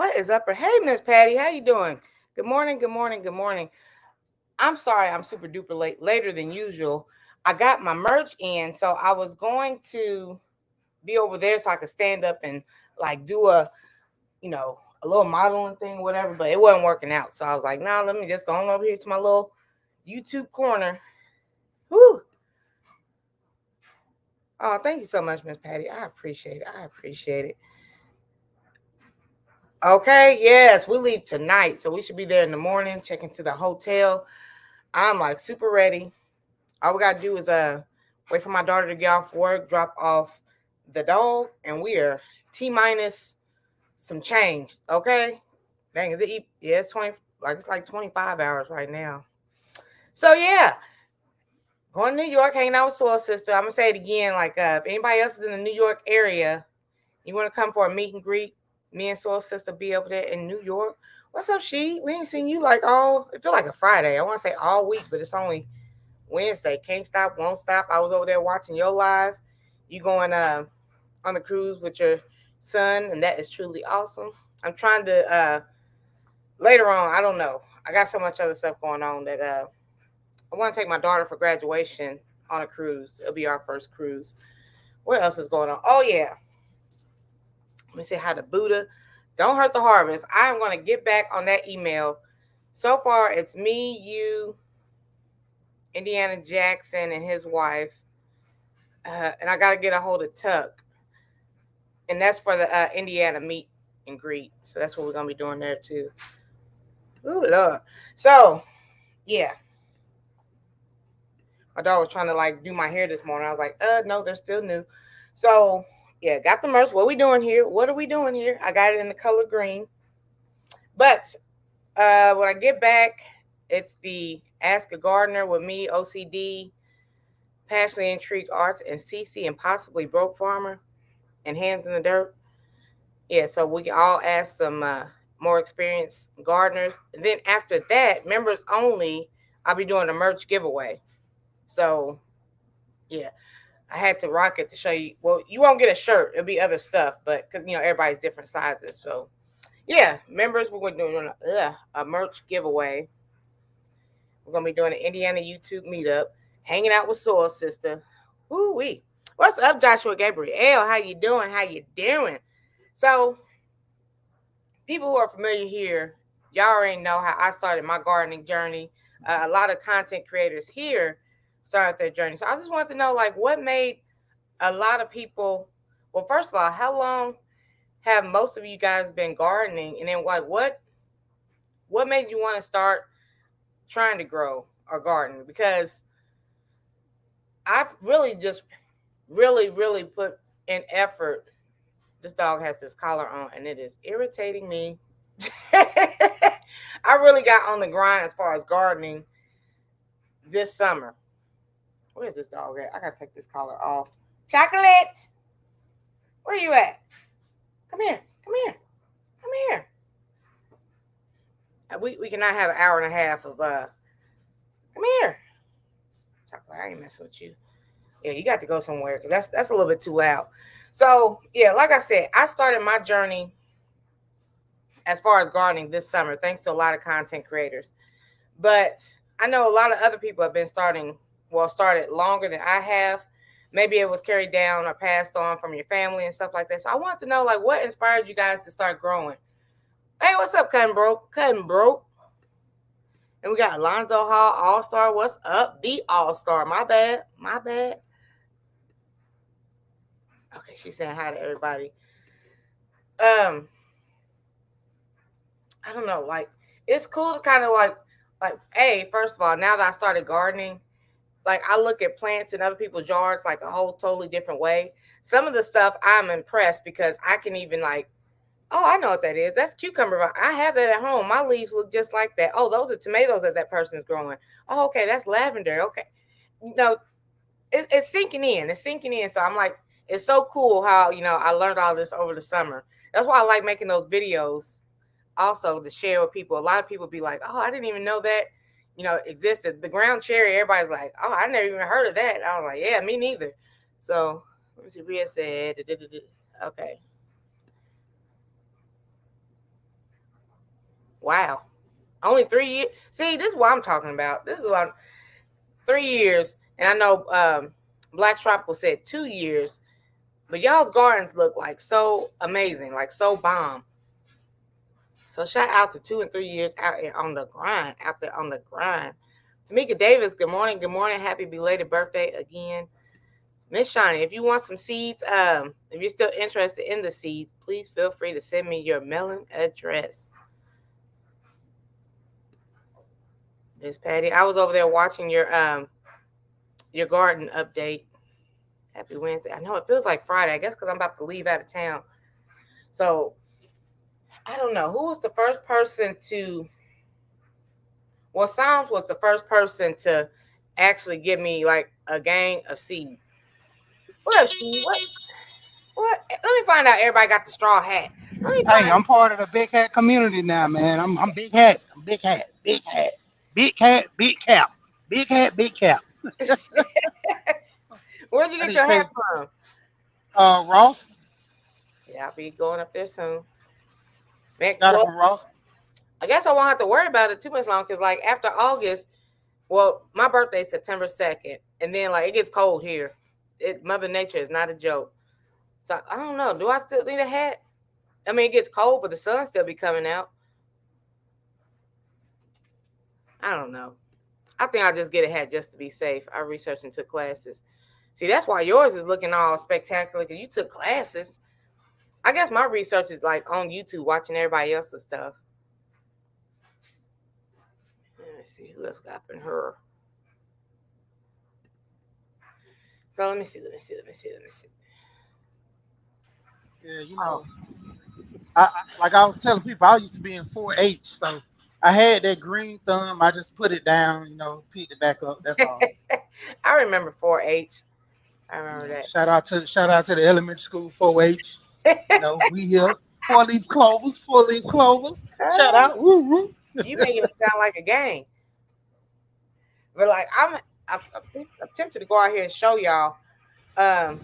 What is up? Hey, Miss Patty, how you doing? Good morning, good morning, good morning. I'm sorry I'm super duper late, later than usual. I got my merch in, so I was going to be over there so I could stand up and like do a little modeling thing, whatever, but it wasn't working out. So I was like, nah, let me just go on over here to my little YouTube corner. Whew. Oh, thank you so much, Miss Patty. I appreciate it. I appreciate it. Okay, yes, we leave tonight, so we should be there in the morning, check into the hotel. I'm like super ready. All we gotta do is wait for my daughter to get off work, drop off the dog, and we are T minus some change. Okay. Dang, is it yeah, it's like 25 hours right now. So yeah, going to New York, hanging out with Soul Sister. I'm gonna say it again, like if anybody else is in the New York area, you wanna come for a meet and greet, me and Soul Sister be over there in New York. What's up, She? We ain't seen you like it feel like a Friday. I wanna say all week, but it's only Wednesday. Can't stop, won't stop. I was over there watching your live. You going on the cruise with your son, and that is truly awesome. I'm trying to later on, I don't know. I got so much other stuff going on that I want to take my daughter for graduation on a cruise. It'll be our first cruise. What else is going on? Oh yeah. Let me say hi to Buddha. Don't hurt the harvest. I'm gonna get back on that email. So far, it's me, you, Indiana Jackson, and his wife. And I got to get a hold of Tuck, and that's for the Indiana meet and greet. So that's what we're gonna be doing there too. Ooh Lord. So yeah, my dog was trying to like do my hair this morning. I was like, no, they're still new. So yeah, got the merch. What are we doing here? What are we doing here? I got it in the color green. But when I get back, it's the Ask a Gardener with me, OCD, Passionately Intrigued Arts, and CC, and possibly Broke Farmer, and Hands in the Dirt. Yeah, so we can all ask some more experienced gardeners. And then after that, members only, I'll be doing a merch giveaway. So yeah, I had to rock it to show you. Well, you won't get a shirt. It'll be other stuff, but because everybody's different sizes. So yeah, members, we're going to do a merch giveaway. We're going to be doing an Indiana YouTube meetup, hanging out with Soul Sister. Ooh wee. What's up, Joshua Gabriel? How you doing? How you doing? So people who are familiar here, y'all already know how I started my gardening journey. A lot of content creators here started their journey. So I just wanted to know, like, what made a lot of people, well, first of all, how long have most of you guys been gardening? And then like what made you want to start trying to grow or garden? Because I really just really put in effort. This dog has this collar on and it is irritating me. I really got on the grind as far as gardening this summer. Where's this dog at? I gotta take this collar off. Chocolate, where you at? Come here, come here, come here. We cannot have an hour and a half of Come here, Chocolate. I ain't messing with you. Yeah, you got to go somewhere because that's a little bit too loud. So yeah, like I said, I started my journey as far as gardening this summer thanks to a lot of content creators. But I know a lot of other people have been started longer than I have. Maybe it was carried down or passed on from your family and stuff like that. So I want to know, like, what inspired you guys to start growing? Hey, what's up, Cutting Broke? Cutting Broke. And we got Alonzo Hall, All Star. What's up? The All Star. My bad. My bad. Okay, she's saying hi to everybody. I don't know, like it's cool to kind of like, hey, first of all, now that I started gardening, like I look at plants in other people's yards like a whole totally different way. Some of the stuff I'm impressed because I can even like, oh, I know what that is. That's cucumber. I have that at home. My leaves look just like that. Oh, those are tomatoes that person's growing. Oh, okay, that's lavender. Okay, you know, it's sinking in. It's sinking in. So I'm like, it's so cool how I learned all this over the summer. That's why I like making those videos also to share with people. A lot of people be like, oh, I didn't even know that, existed. The ground cherry, everybody's like, oh, I never even heard of that. I was like, yeah, me neither. So let me see. Rhea said, okay. Wow. Only 3 years. See, this is what I'm talking about. This is what 3 years. And I know Black Tropical said 2 years. But y'all's gardens look like so amazing, like so bomb. So shout out to 2 and 3 years out there on the grind, out there on the grind. Tamika Davis, good morning. Good morning. Happy belated birthday again. Miss Shawnee, if you want some seeds, if you're still interested in the seeds, please feel free to send me your mailing address. Miss Patty, I was over there watching your garden update. Happy Wednesday. I know it feels like Friday, I guess because I'm about to leave out of town. So I don't know who was the first person to. Well, Psalms was the first person to actually give me like a gang of seeds. What up, Steve? What? Let me find out. Everybody got the straw hat. Let me Hey, find. I'm part of the big hat community now, man. I'm big hat. I'm big hat. Big hat. Big hat. Big cap. Big hat. Big cap. Where'd you I get need to your hat pay. from? Ross. Yeah, I'll be going up there soon. Man, Got it well, from Ross. I guess I won't have to worry about it too much long because, like, after August, well, my birthday is September 2nd, and then like it gets cold here. Mother Nature is not a joke. So I don't know. Do I still need a hat? I mean, it gets cold, but the sun still be coming out. I don't know. I think I'll just get a hat just to be safe. I researched and took classes. See, that's why yours is looking all spectacular because you took classes. I guess my research is like on YouTube, watching everybody else's stuff. Let me see who else got in her. So let me see. Yeah, Oh, like I was telling people, I used to be in 4-H, so I had that green thumb. I just put it down, picked it back up. That's all. I remember 4-H. I You remember know, that. shout out to the elementary school 4-H. We here 4-leaf clovers, 4-leaf clovers. Shout Ah, out, woo woo. you making it sound like a game, but like I'm tempted to go out here and show y'all. Um,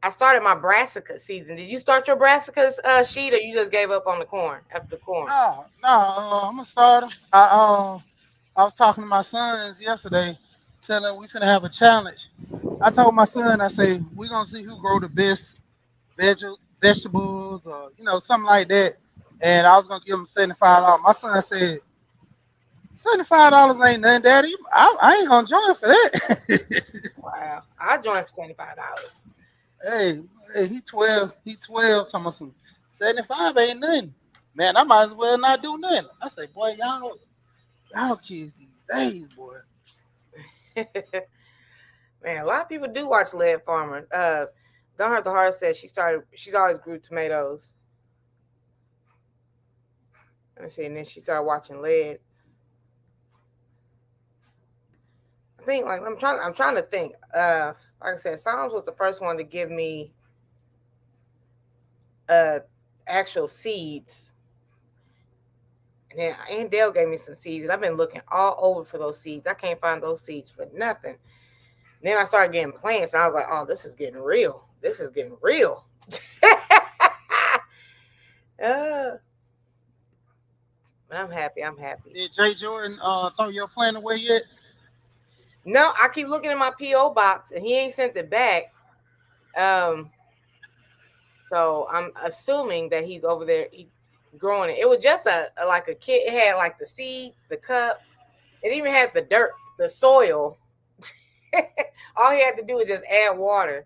I started my brassica season. Did you start your brassicas sheet, or you just gave up on the corn after the corn? No, no, I'm a starter. I was talking to my sons yesterday, telling them we finna have a challenge. I told my son, I say we gonna see who grow the best vegetables or something like that. And I was gonna give him $75. My son said, $75 ain't nothing, Daddy. I ain't gonna join for that. Wow, I joined for $75. hey, hey, he 12. He 12. Talking about some 75 ain't nothing. Man, I might as well not do nothing. I say, boy, y'all kids these days, boy. Man, a lot of people do watch Lead Farmer. Don't Hurt the Heart said she's always grew tomatoes. Let me see, and then she started watching Lead. I think like I'm trying to think. Like I said, Psalms was the first one to give me uh actual seeds. And then Aunt Dale gave me some seeds, and I've been looking all over for those seeds. I can't find those seeds for nothing. And then I started getting plants, and I was like, "Oh, this is getting real. This is getting real." uh, but I'm happy. I'm happy. Did Jay Jordan throw your plan away yet? No, I keep looking in my PO box, and he ain't sent it back. Um, so I'm assuming that he's over there growing it. It was just like a kit. It had like the seeds, the cup. It even had the dirt, the soil. All he had to do was just add water.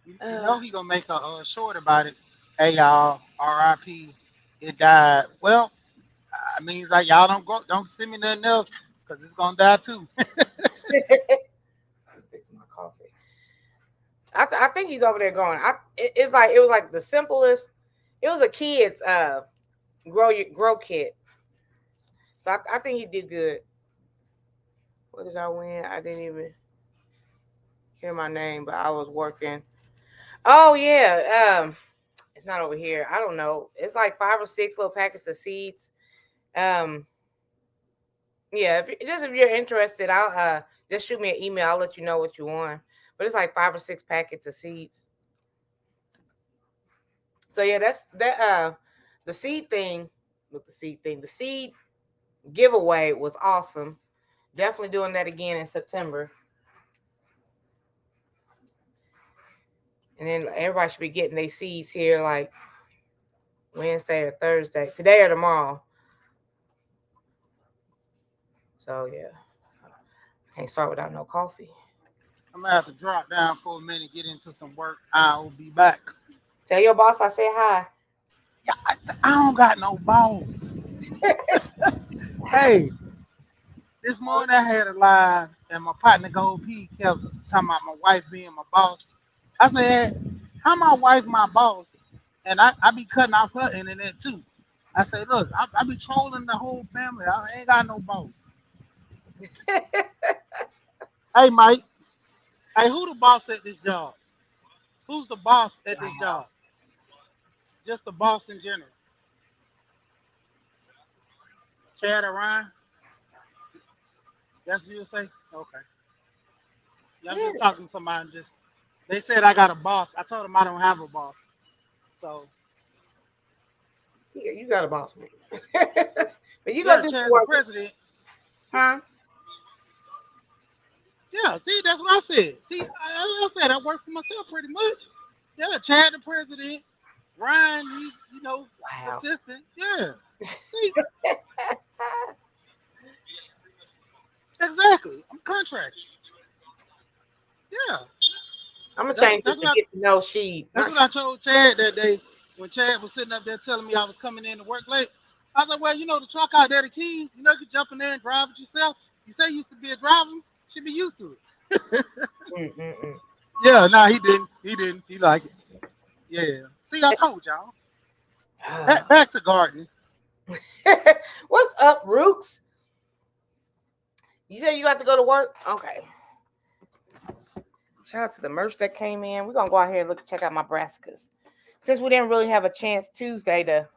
You Uh, know he gonna make a short about it. Hey y'all, R.I.P. It died. Well, I mean, like y'all don't send me nothing else because it's gonna die too. I'm fixing my coffee. I think he's over there going. It's like it was like the simplest. It was a kid's grow kit. So I think he did good. What did I win? I didn't even hear my name, but I was working. Oh yeah. It's not over here. I don't know. It's like 5 or 6 little packets of seeds. Um, yeah. If you're interested, I'll just shoot me an email. I'll let you know what you want. But it's like 5 or 6 packets of seeds. So yeah, that's that. The seed thing. with the seed thing. The seed giveaway was awesome. Definitely doing that again in September. And then everybody should be getting their seeds here like Wednesday or Thursday, today or tomorrow. So yeah, can't start without no coffee. I'm gonna have to drop down for a minute, get into some work. I'll be back. Tell your boss I said hi. Yeah, I don't got no boss. Hey, this morning I had a live, and my partner Gold P kept talking about my wife being my boss. I said, how my wife my boss? And I be cutting off her internet too. I say, look, I be trolling the whole family. I ain't got no boss. Hey, Mike. Hey, who the boss at this job? Who's the boss at this Wow. job? Just the boss in general. Chad or Ryan? That's what you say? Okay. Yeah, I'm Yeah, just talking to somebody. Just they said I got a boss. I told them I don't have a boss. So you got a boss man. But you gonna yeah, do some Chad the work, president. huh? Yeah, see, that's what I said. See, I said I work for myself pretty much. Yeah, Chad the president. Ryan, he's Wow. assistant. Yeah. See, exactly. I'm contracted. Yeah. I'm gonna That's change this that's to what I get to know she, that's not what she. I told Chad that day when Chad was sitting up there telling me I was coming in to work late. I was like, well, the truck out there, the keys, you can jump in there and drive it yourself. You say you used to be a driver, should be used to it. Mm-mm-mm. Yeah, nah, he didn't. He didn't. He liked it. Yeah. See, I told y'all. Back to gardening. What's up, Roots? You said you got to go to work? Okay. Shout out to the merch that came in. We're gonna go out here and check out my brassicas. Since we didn't really have a chance Tuesday to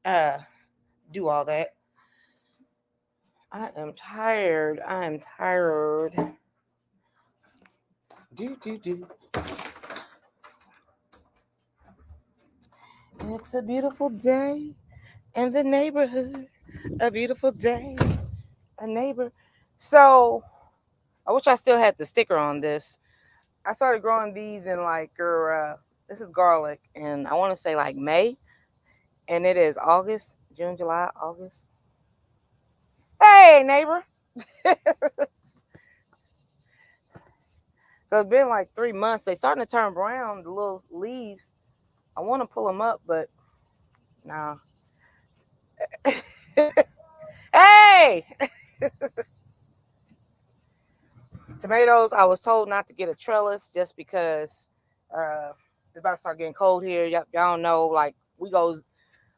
uh do all that. I am tired. I am tired. Do. It's a beautiful day in the neighborhood. A beautiful day. A neighbor. So I wish I still had the sticker on this. I started growing these in this is garlic, and I want to say like May, and it is August, June, July, August. Hey, neighbor. So it's been like 3 months. They starting to turn brown, the little leaves. I want to pull them up, but nah. Hey, tomatoes. I was told not to get a trellis just because it's about to start getting cold here. Y'all know, like we go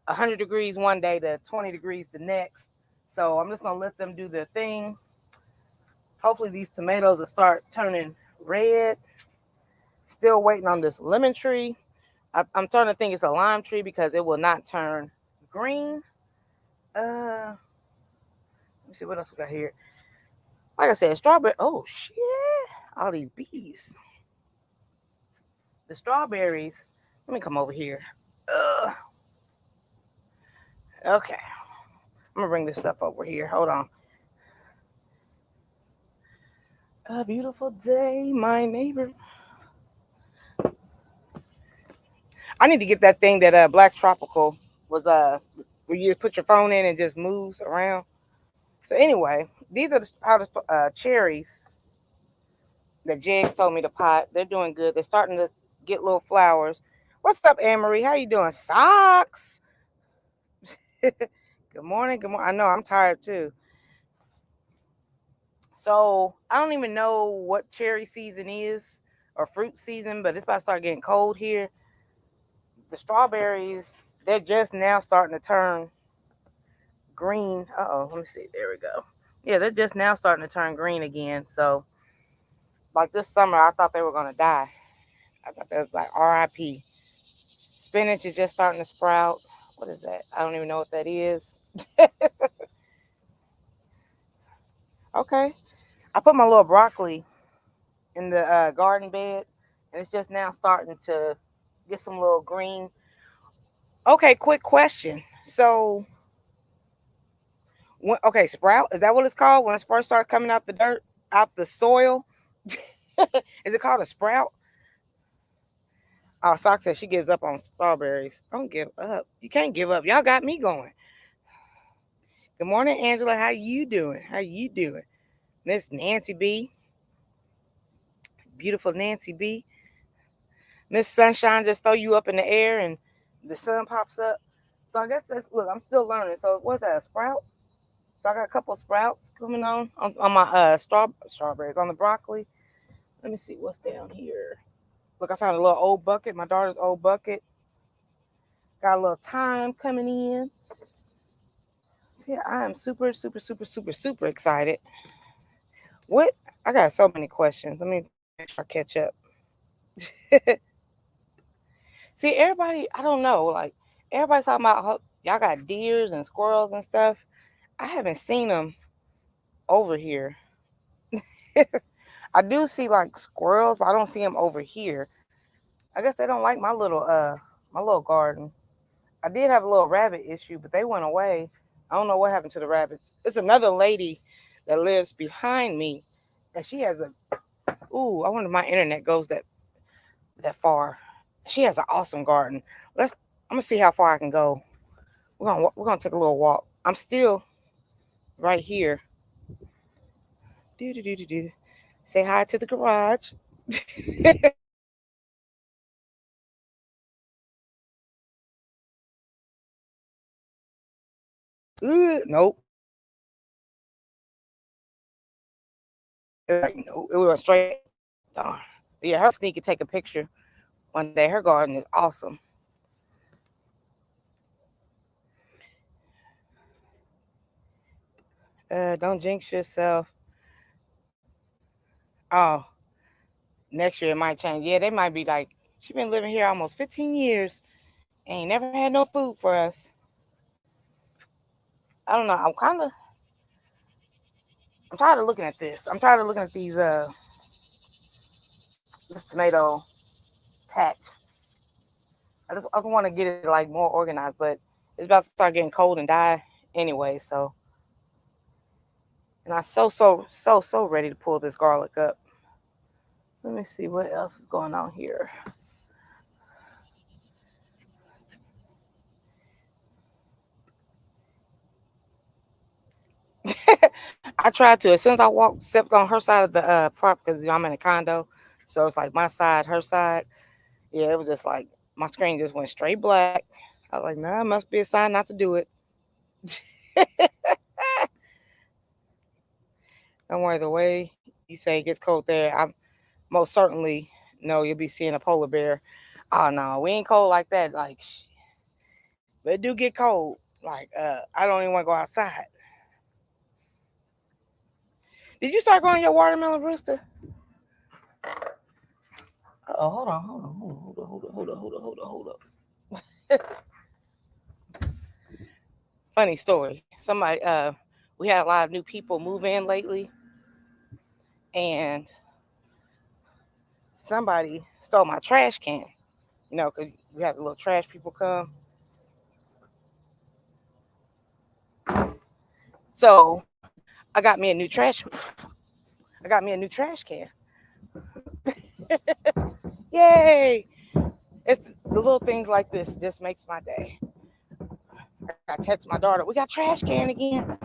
100 degrees one day to 20 degrees the next. So I'm just gonna let them do their thing. Hopefully these tomatoes will start turning red. Still waiting on this lemon tree. I'm starting to think it's a lime tree because it will not turn green. Let me see what else we got here. Like I said, strawberry. Oh shit! All these bees. The strawberries. Let me come over here. Ugh. Okay, I'm gonna bring this stuff over here. Hold on. A beautiful day, my neighbor. I need to get that thing that Black Tropical was where you just put your phone in and just moves around. So anyway, these are the cherries that Jegs told me to pot. They're doing good. They're starting to get little flowers. What's up, Anne Marie? How you doing? Socks. Good morning. Good morning. I know I'm tired too. So I don't even know what cherry season is or fruit season, but it's about to start getting cold here. The strawberries, they're just now starting to turn green. Uh-oh, let me see. There we go. Yeah, they're just now starting to turn green again. So like this summer, I thought they were gonna die. I thought that was like RIP. Spinach is just starting to sprout. What is that? I don't even know what that is. Okay. I put my little broccoli in the garden bed, and it's just now starting to get some little green. Okay, quick question. So Okay, sprout. Is that what it's called when it first started coming out the dirt, out the soil? Is it called a sprout? Oh, Sock said she gives up on strawberries. Don't give up. You can't give up. Y'all got me going. Good morning, Angela. How you doing? How you doing? Miss Nancy B. Beautiful Nancy B. Miss Sunshine just throw you up in the air and the sun pops up. So I guess that's, look, I'm still learning. So what's that, a sprout? So I got a couple of sprouts coming on my strawberries, on the broccoli. Let me see what's down here. Look, I found a little old bucket, my daughter's old bucket. Got a little thyme coming in. Yeah, I am super, super, super, super, super excited. What? I got so many questions. Let me make sure I catch up. See, everybody, I don't know, like, everybody's talking about y'all got deers and squirrels and stuff. I haven't seen them over here. I do see like squirrels, but I don't see them over here. I guess they don't like my little garden. I did have a little rabbit issue, but they went away. I don't know what happened to the rabbits. It's another lady that lives behind me, and she has a. Ooh, I wonder if my internet goes that far. She has an awesome garden. Let's. I'm gonna see how far I can go. We're gonna take a little walk. I'm still right here. Do do do do do. Say hi to the garage. Nope. It was like, no, it went straight. Darn. Yeah, her sneak and take a picture one day. Her garden is awesome. Don't jinx yourself. Oh, next year it might change. Yeah, they might be like, she been living here almost 15 years. Ain't never had no food for us. I don't know. I'm tired of looking at this. I'm tired of looking at this tomato patch. I want to get it like more organized, but it's about to start getting cold and die anyway. So, and I'm so ready to pull this garlic up. Let me see what else is going on here. I tried to, as soon as I walked, stepped on her side of the prop, because I'm in a condo, so it's like my side, her side. Yeah, it was just like my screen just went straight black. I was like, nah, it must be a sign not to do it. Don't worry, the way you say it gets cold there, I most certainly know you'll be seeing a polar bear. Oh no, we ain't cold like that. Like, but it do get cold. Like, I don't even want to go outside. Did you start growing your watermelon, Rooster? Oh, hold on. Funny story. Somebody, we had a lot of new people move in lately, and somebody stole my trash can. You know, because we had the little trash people come. So I got me a new trash. I got me a new trash can. Yay! It's the little things like this just makes my day. I text my daughter, we got trash can again.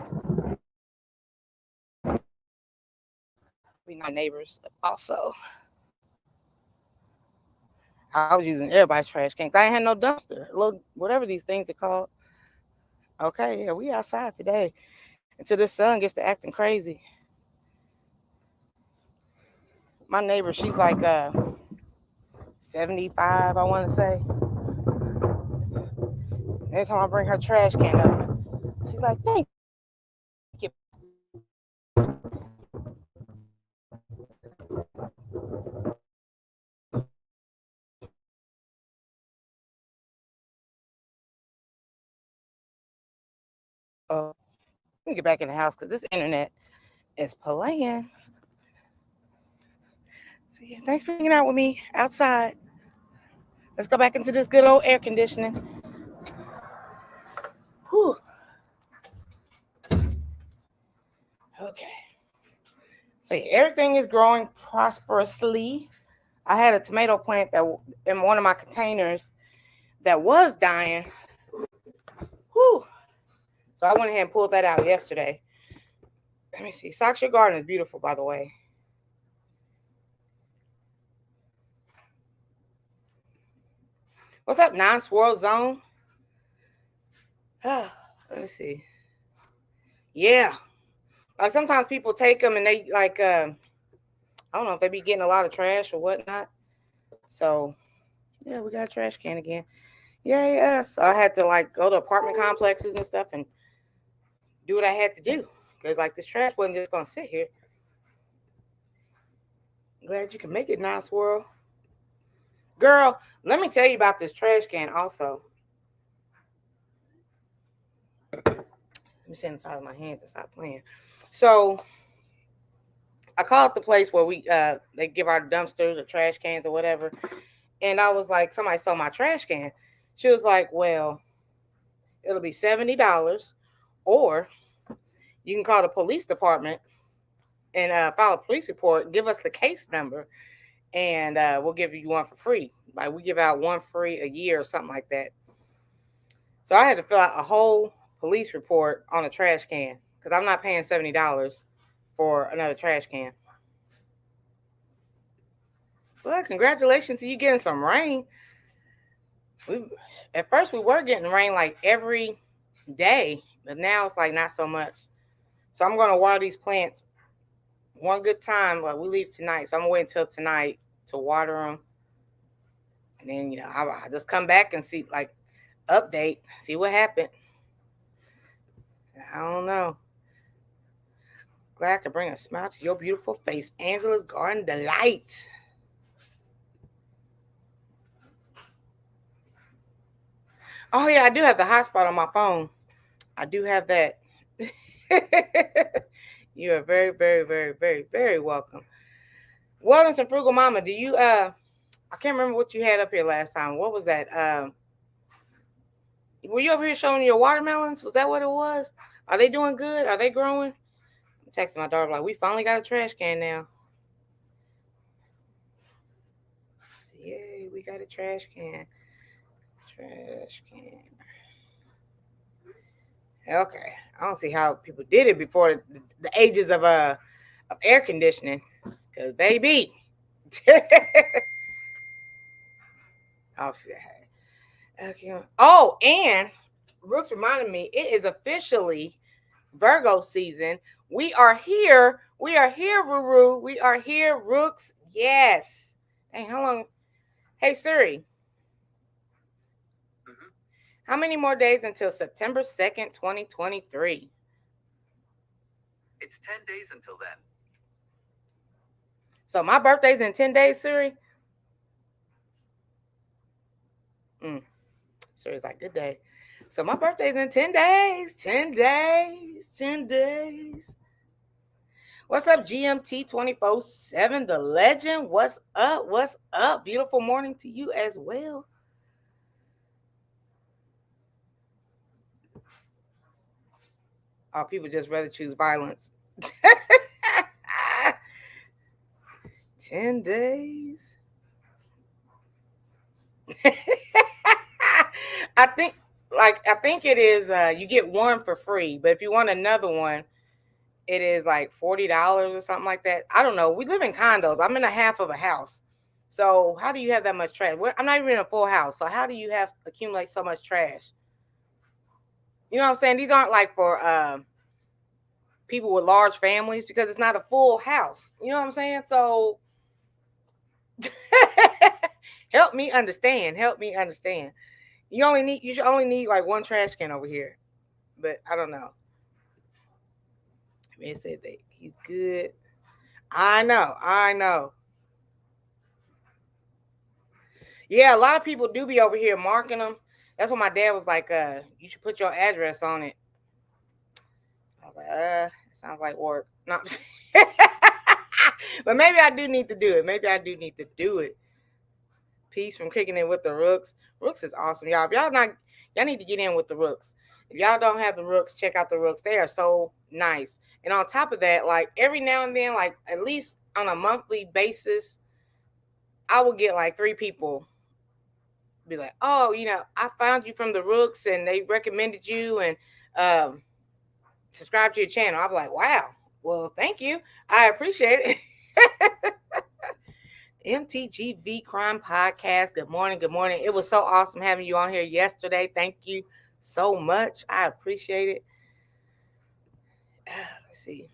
We not neighbors also. I was using everybody's trash can. I ain't had no dumpster. Little whatever these things are called. Okay, yeah, we outside today until this sun gets to acting crazy. My neighbor, she's like 75, I want to say. Every time I bring her trash can up, she's like, "Thank you." Let me get back in the house because this internet is playing. So yeah, thanks for hanging out with me outside. Let's go back into this good old air conditioning. Whew. So yeah, everything is growing prosperously. I had a tomato plant that in one of my containers that was dying. Whew. So I went ahead and pulled that out yesterday. Let me see. Socks Your Garden is beautiful, by the way. What's up, non-swirl zone? Let me see. Yeah, like sometimes people take them and they like I don't know if they be getting a lot of trash or whatnot. So yeah, we got a trash can again. Yeah, yeah. So I had to like go to apartment complexes and stuff and do what I had to do because like this trash wasn't just gonna sit here. Glad you can make it, non-swirl. Girl, let me tell you about this trash can also. Let me sanitize my hands and stop playing. So I called the place where we they give our dumpsters or trash cans or whatever. And I was like, somebody stole my trash can. She was like, well, it'll be $70, or you can call the police department and file a police report. Give us the case number, and we'll give you one for free. Like we give out one free a year or something like that. So I had to fill out a whole police report on a trash can because I'm not paying $70 for another trash can. Well, congratulations to you getting some rain. We at first we were getting rain like every day, but now it's like not so much. So I'm gonna water these plants one good time. Like we leave tonight, so I'm gonna wait until tonight to water them, and then I just come back and see like update, see what happened. I don't know. Glad I could bring a smile to your beautiful face, Angela's Garden Delight. Oh yeah, I do have the hotspot on my phone. I do have that. You are very, very, very, very, very welcome. Wellness and Frugal Mama, do you I can't remember what you had up here last time. What was that? Were you over here showing your watermelons? Was that what it was? Are they doing good? Are they growing? I'm texting my daughter like we finally got a trash can now. Yay, we got a trash can. Trash can. Okay. I don't see how people did it before the ages of air conditioning. Cause baby. Oh, okay. Oh, and Brooks reminded me it is officially Virgo season. We are here. We are here, Ruru. We are here, Rooks. Yes. Hey, how long? Hey, Siri. How many more days until September 2nd, 2023? It's 10 days until then. So my birthday's in 10 days, Siri? Siri's like, good day. So my birthday's in 10 days. 10 days. 10 days. What's up, GMT 24/7, the legend? What's up? What's up? Beautiful morning to you as well. Oh, people just rather choose violence. 10 days. I think it is you get one for free, but if you want another one, it is like $40 or something like that. I don't know. We live in condos. I'm in a half of a house. So how do you have that much trash? I'm not even in a full house. So how do you have accumulate so much trash? You know what I'm saying? These aren't like for people with large families because it's not a full house. You know what I'm saying? So help me understand. Help me understand. You should only need like one trash can over here. But I don't know. Man said that he's good. I know. I know. Yeah, a lot of people do be over here marking them. That's what my dad was like, you should put your address on it. I was like, it sounds like work. No. But maybe I do need to do it. Maybe I do need to do it. Peace from kicking in with the Rooks. Rooks is awesome, y'all. If y'all not, y'all need to get in with the Rooks. If y'all don't have the Rooks, check out the Rooks. They are so nice. And on top of that, like every now and then, like at least on a monthly basis, I will get like 3 people be like, "Oh, I found you from the Rooks, and they recommended you, and um, subscribe to your channel." I'm like, "Wow, well, thank you, I appreciate it." MTGV Crime Podcast. Good morning. Good morning. It was so awesome having you on here yesterday. Thank you so much. I appreciate it. Let's see.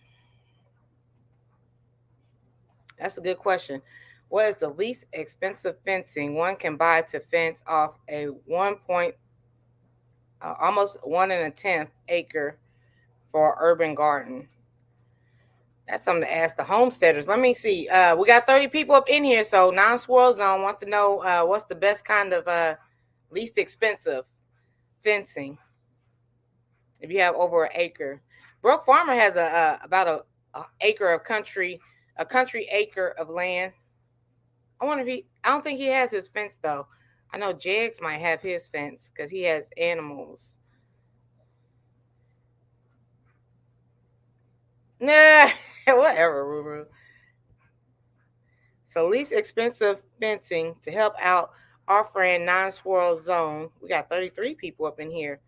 That's a good question. What is the least expensive fencing one can buy to fence off a almost 1 1/10 acre for an urban garden? That's something to ask the homesteaders. Let me see. We got 30 people up in here, so non-swirl zone wants to know what's the best kind of least expensive fencing if you have over an acre. Broke Farmer has about a acre of a country acre of land. I wonder if I don't think he has his fence though. I know Jegs might have his fence because he has animals. Nah, whatever, Ruru. So least expensive fencing to help out our friend Non-Swirl Zone. We got 33 people up in here.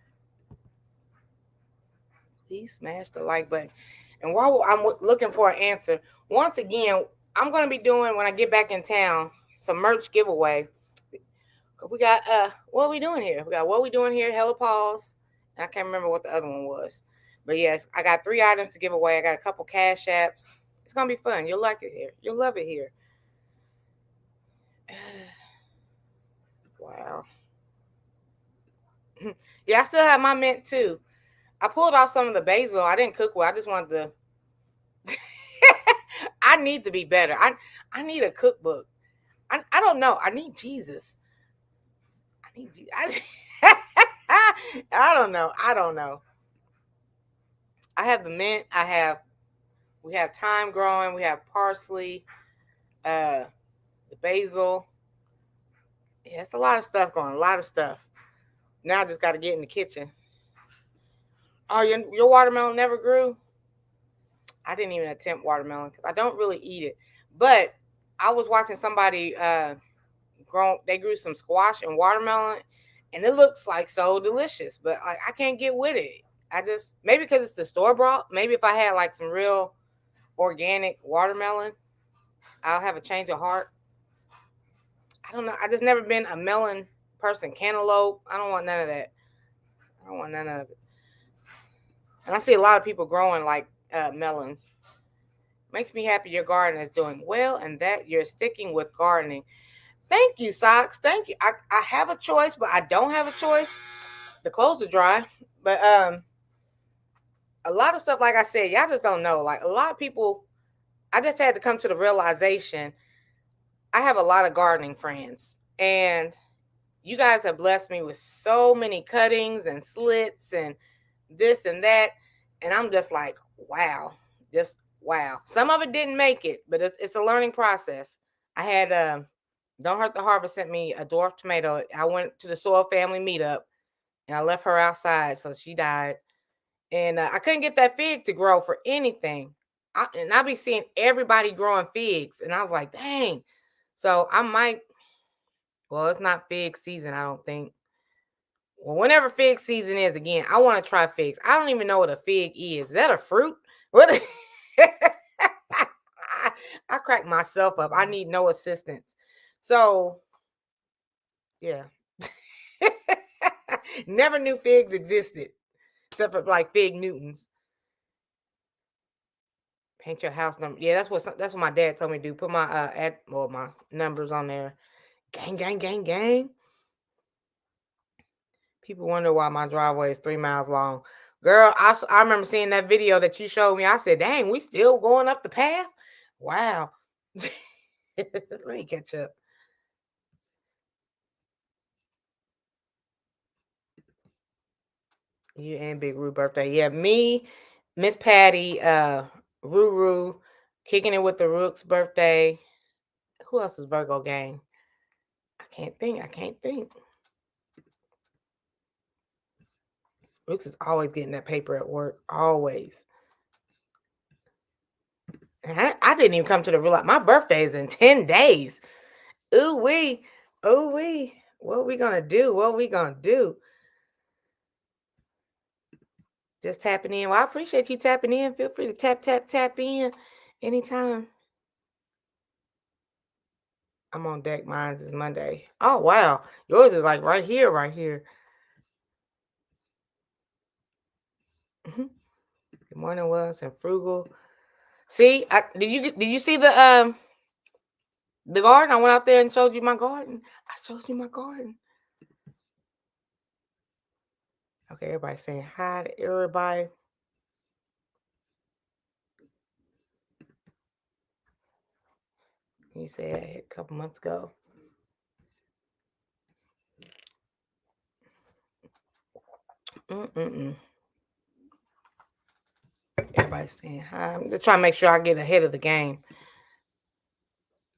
Please smash the like button. And while I'm looking for an answer, once again, I'm going to be doing, when I get back in town, some merch giveaway. We got, what are we doing here? We got What We Doing Here, Hello Pause, and I can't remember what the other one was. But yes, I got 3 items to give away. I got a couple cash apps. It's going to be fun. You'll like it here. You'll love it here. Wow. Yeah, I still have my mint too. I pulled off some of the basil. I didn't cook well. I just wanted to. I need to be better. I need a cookbook. I don't know. I need Jesus. I need Jesus. I don't know. I don't know. I have the mint. We have thyme growing. We have parsley, the basil. Yeah, it's a lot of stuff going. A lot of stuff. Now I just got to get in the kitchen. Oh, your watermelon never grew? I didn't even attempt watermelon because I don't really eat it. But I was watching somebody they grew some squash and watermelon, and it looks like so delicious. But I can't get with it. I just, maybe because it's the store bought. Maybe if I had like some real organic watermelon, I'll have a change of heart. I don't know. I just never been a melon person. Cantaloupe. I don't want none of that. I don't want none of it. And I see a lot of people growing like melons. Makes me happy your garden is doing well and that you're sticking with gardening. Thank you, Socks. Thank you. I have a choice, but I don't have a choice. The clothes are dry. But a lot of stuff, like I said, y'all just don't know. Like a lot of people, I just had to come to the realization I have a lot of gardening friends. And you guys have blessed me with so many cuttings and slits and this and that. And I'm just like, wow. Just wow. Some of it didn't make it, but it's a learning process. I had Don't Hurt the Harvest sent me a dwarf tomato. I went to the Soil Family meetup and I left her outside, so she died. And I couldn't get that fig to grow for anything. And I be seeing everybody growing figs, and I was like, dang. So I might. Well, it's not fig season, I don't think. Well, whenever fig season is again, I want to try figs. I don't even know what a fig is. Is that a fruit? What? I crack myself up. I need no assistance. So, yeah. Never knew figs existed, except for like Fig Newtons. Paint your house number. Yeah, that's what my dad told me to do. Put my my numbers on there. Gang, gang, gang, gang. People wonder why my driveway is 3 miles long. Girl, I remember seeing that video that you showed me. I said, dang, we still going up the path? Wow. Let me catch up. You and Big Roo birthday. Yeah, me, Miss Patty, Ruru, kicking it with the Rook's birthday. Who else is Virgo gang? I can't think. Brooks is always getting that paper at work. Always. And I didn't even come to the real. My birthday is in 10 days. Ooh wee. Ooh wee. What we gonna do? What we gonna do? Just tapping in. Well, I appreciate you tapping in. Feel free to tap in anytime. I'm on deck. Mine's is Monday. Oh wow. Yours is like right here, right here. Mhm. Good morning, was and frugal. See, did you see the garden? I went out there and showed you my garden. I showed you my garden. Okay, everybody saying hi to everybody. You said a couple months ago. Mm-mm-mm. Everybody's saying hi. I'm just trying to make sure I get ahead of the game.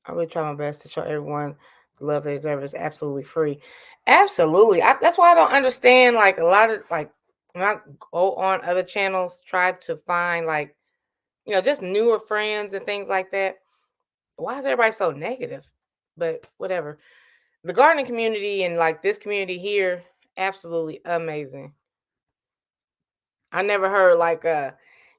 I really try my best to show everyone the love they deserve is absolutely free. Absolutely. That's why I don't understand like a lot of like when I go on other channels, try to find like, just newer friends and things like that. Why is everybody so negative? But whatever. The gardening community and like this community here, absolutely amazing. I never heard like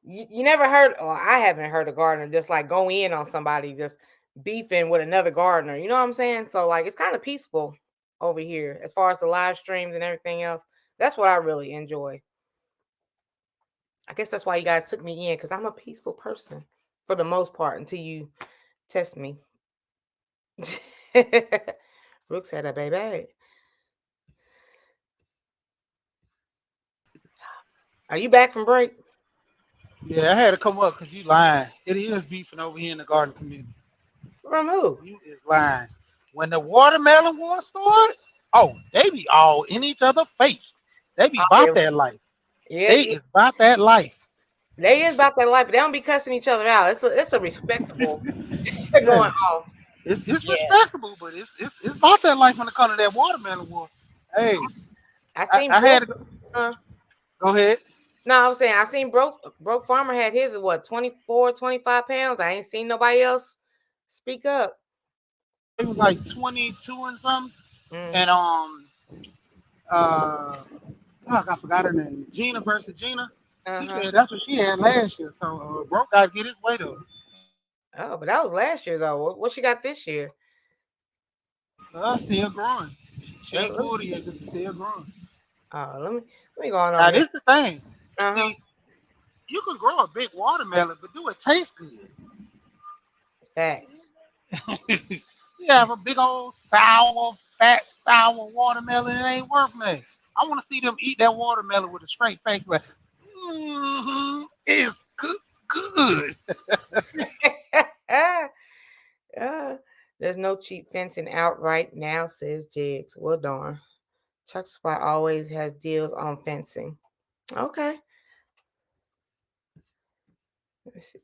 you never heard, or I haven't heard a gardener just like go in on somebody just beefing with another gardener. You know what I'm saying? So like it's kind of peaceful over here as far as the live streams and everything else. That's what I really enjoy. I guess that's why you guys took me in because I'm a peaceful person for the most part until you test me. Brooks had a baby. Are you back from break? Yeah, I had to come up because you lying. It is beefing over here in the garden community. From who? You is lying. When the watermelon war started, oh, they be all in each other's face. They be Oh, about yeah, that life. yeah, They yeah. is about that life. They is about their life, but they don't be cussing each other out. It's a respectable going Yeah, on. it's Yeah, respectable, but it's about that life when it comes to that watermelon war. Hey, I I, seen I had broke. to go, Uh, go ahead. no, I was saying I seen broke farmer had his at what 24, 25 pounds. I ain't seen nobody else speak up. It was like 22 and something, and Mm-hmm. uh, fuck, I forgot her name. Gina versus Gina. Uh She huh. said that's what she had last year. So broke got to get his weight up. Oh, but that was last year though. What she got this year? Still growing. She Let, ain't let me, pulled it yet 'cause it's still growing. let me go on over Now here. this the thing. Uh huh. See, you can grow a big watermelon, but do it taste good? Facts. You have a big old sour, fat, sour watermelon. It ain't worth nothing. I want to see them eat that watermelon with a straight face, like, it's good, good. Uh, there's no cheap fencing out right now, says Jigs. Well, darn. Truck Supply always has deals on fencing. Okay. Let me see.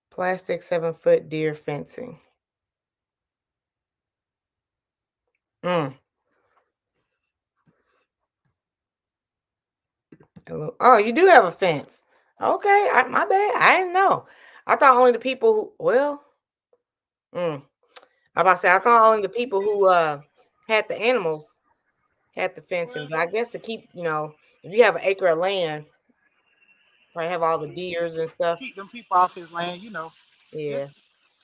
Plastic 7-foot deer fencing. Mm. Oh, you do have a fence. Okay. My bad. I didn't know. I thought only the people who, well, I about to say, I thought only the people who had the animals had the fencing. Well, But I guess to keep, if you have an acre of land, probably have all the deers and stuff. keep them people off his land, Just Yeah.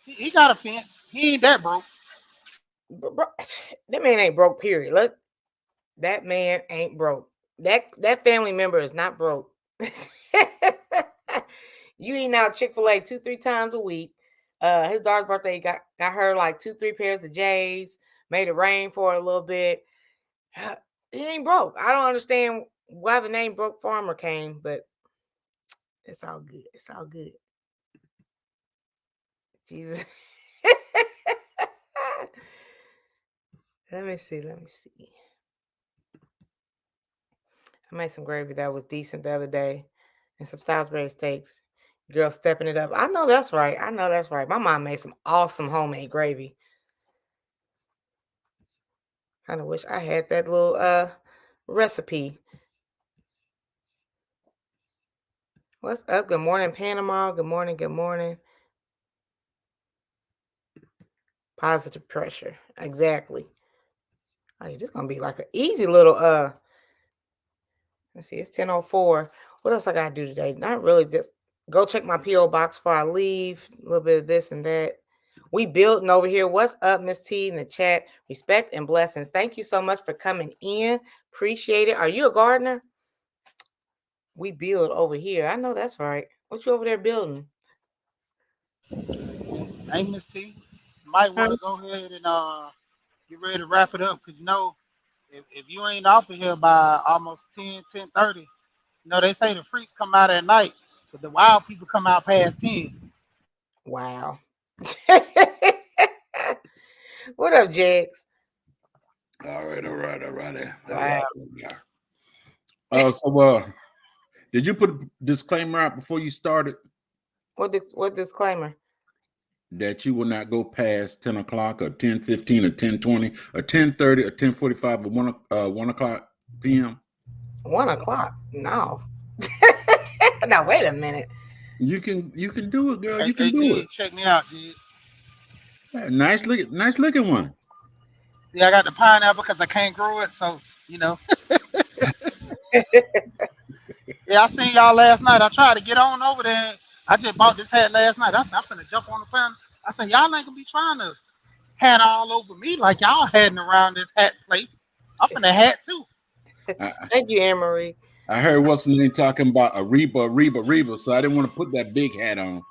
he got a fence. He ain't that broke. Bro, that man ain't broke, period. That man ain't broke. That family member is not broke. You eating out Chick-fil-A 2-3 times a week. His daughter's birthday got her like 2-3 pairs of J's, made it rain for a little bit. He ain't broke. I don't understand why the name Broke Farmer came, but it's all good. It's all good. Jesus. Let me see. Let me see. I made some gravy that was decent the other day and some Salisbury steaks. Girl stepping it up. I know that's right. I know that's right. My mom made some awesome homemade gravy. Kind of wish I had that little recipe. What's up? Good morning, Panama. Good morning. Good morning. Positive pressure. Exactly. Oh, this gonna be like an easy little let's see, it's 10:04. What else I gotta do today? Not really, just go check my P.O. box before I leave. A little bit of this and that. We building over here. What's up, Miss T in the chat? Respect and blessings. Thank you so much for coming in. Appreciate it. Are you a gardener? We build over here. I know that's right. What you over there building? Hey, Miss T, you might Huh? want to go ahead and get ready to wrap it up because if you ain't off of here by almost 10:30, they say the freaks come out at night, but the wild people come out past 10. Wow. What up, Jigs? All right, all right, all right. Wow. So did you put a disclaimer out before you started What disclaimer? that you will not go past 10 o'clock or 10:15 or 10:20 or 10:30 or 10:45 or 1 o'clock p.m.? 1 o'clock? No. Now wait a minute. You can do it, girl. Hey, You can hey, do it. G, check me out, G. Yeah, nice looking one. Yeah, I got the pineapple because I can't grow it, so you know. Yeah, I seen y'all last night. I tried to get on over there. I just bought this hat last night. I said I'm finna jump on the phone. I said y'all ain't gonna be trying to hat all over me like y'all hatting around this hat place. I'm finna hat too. I, Thank you, Anne Marie. I heard what's the name talking about a Reba, so I didn't want to put that big hat on.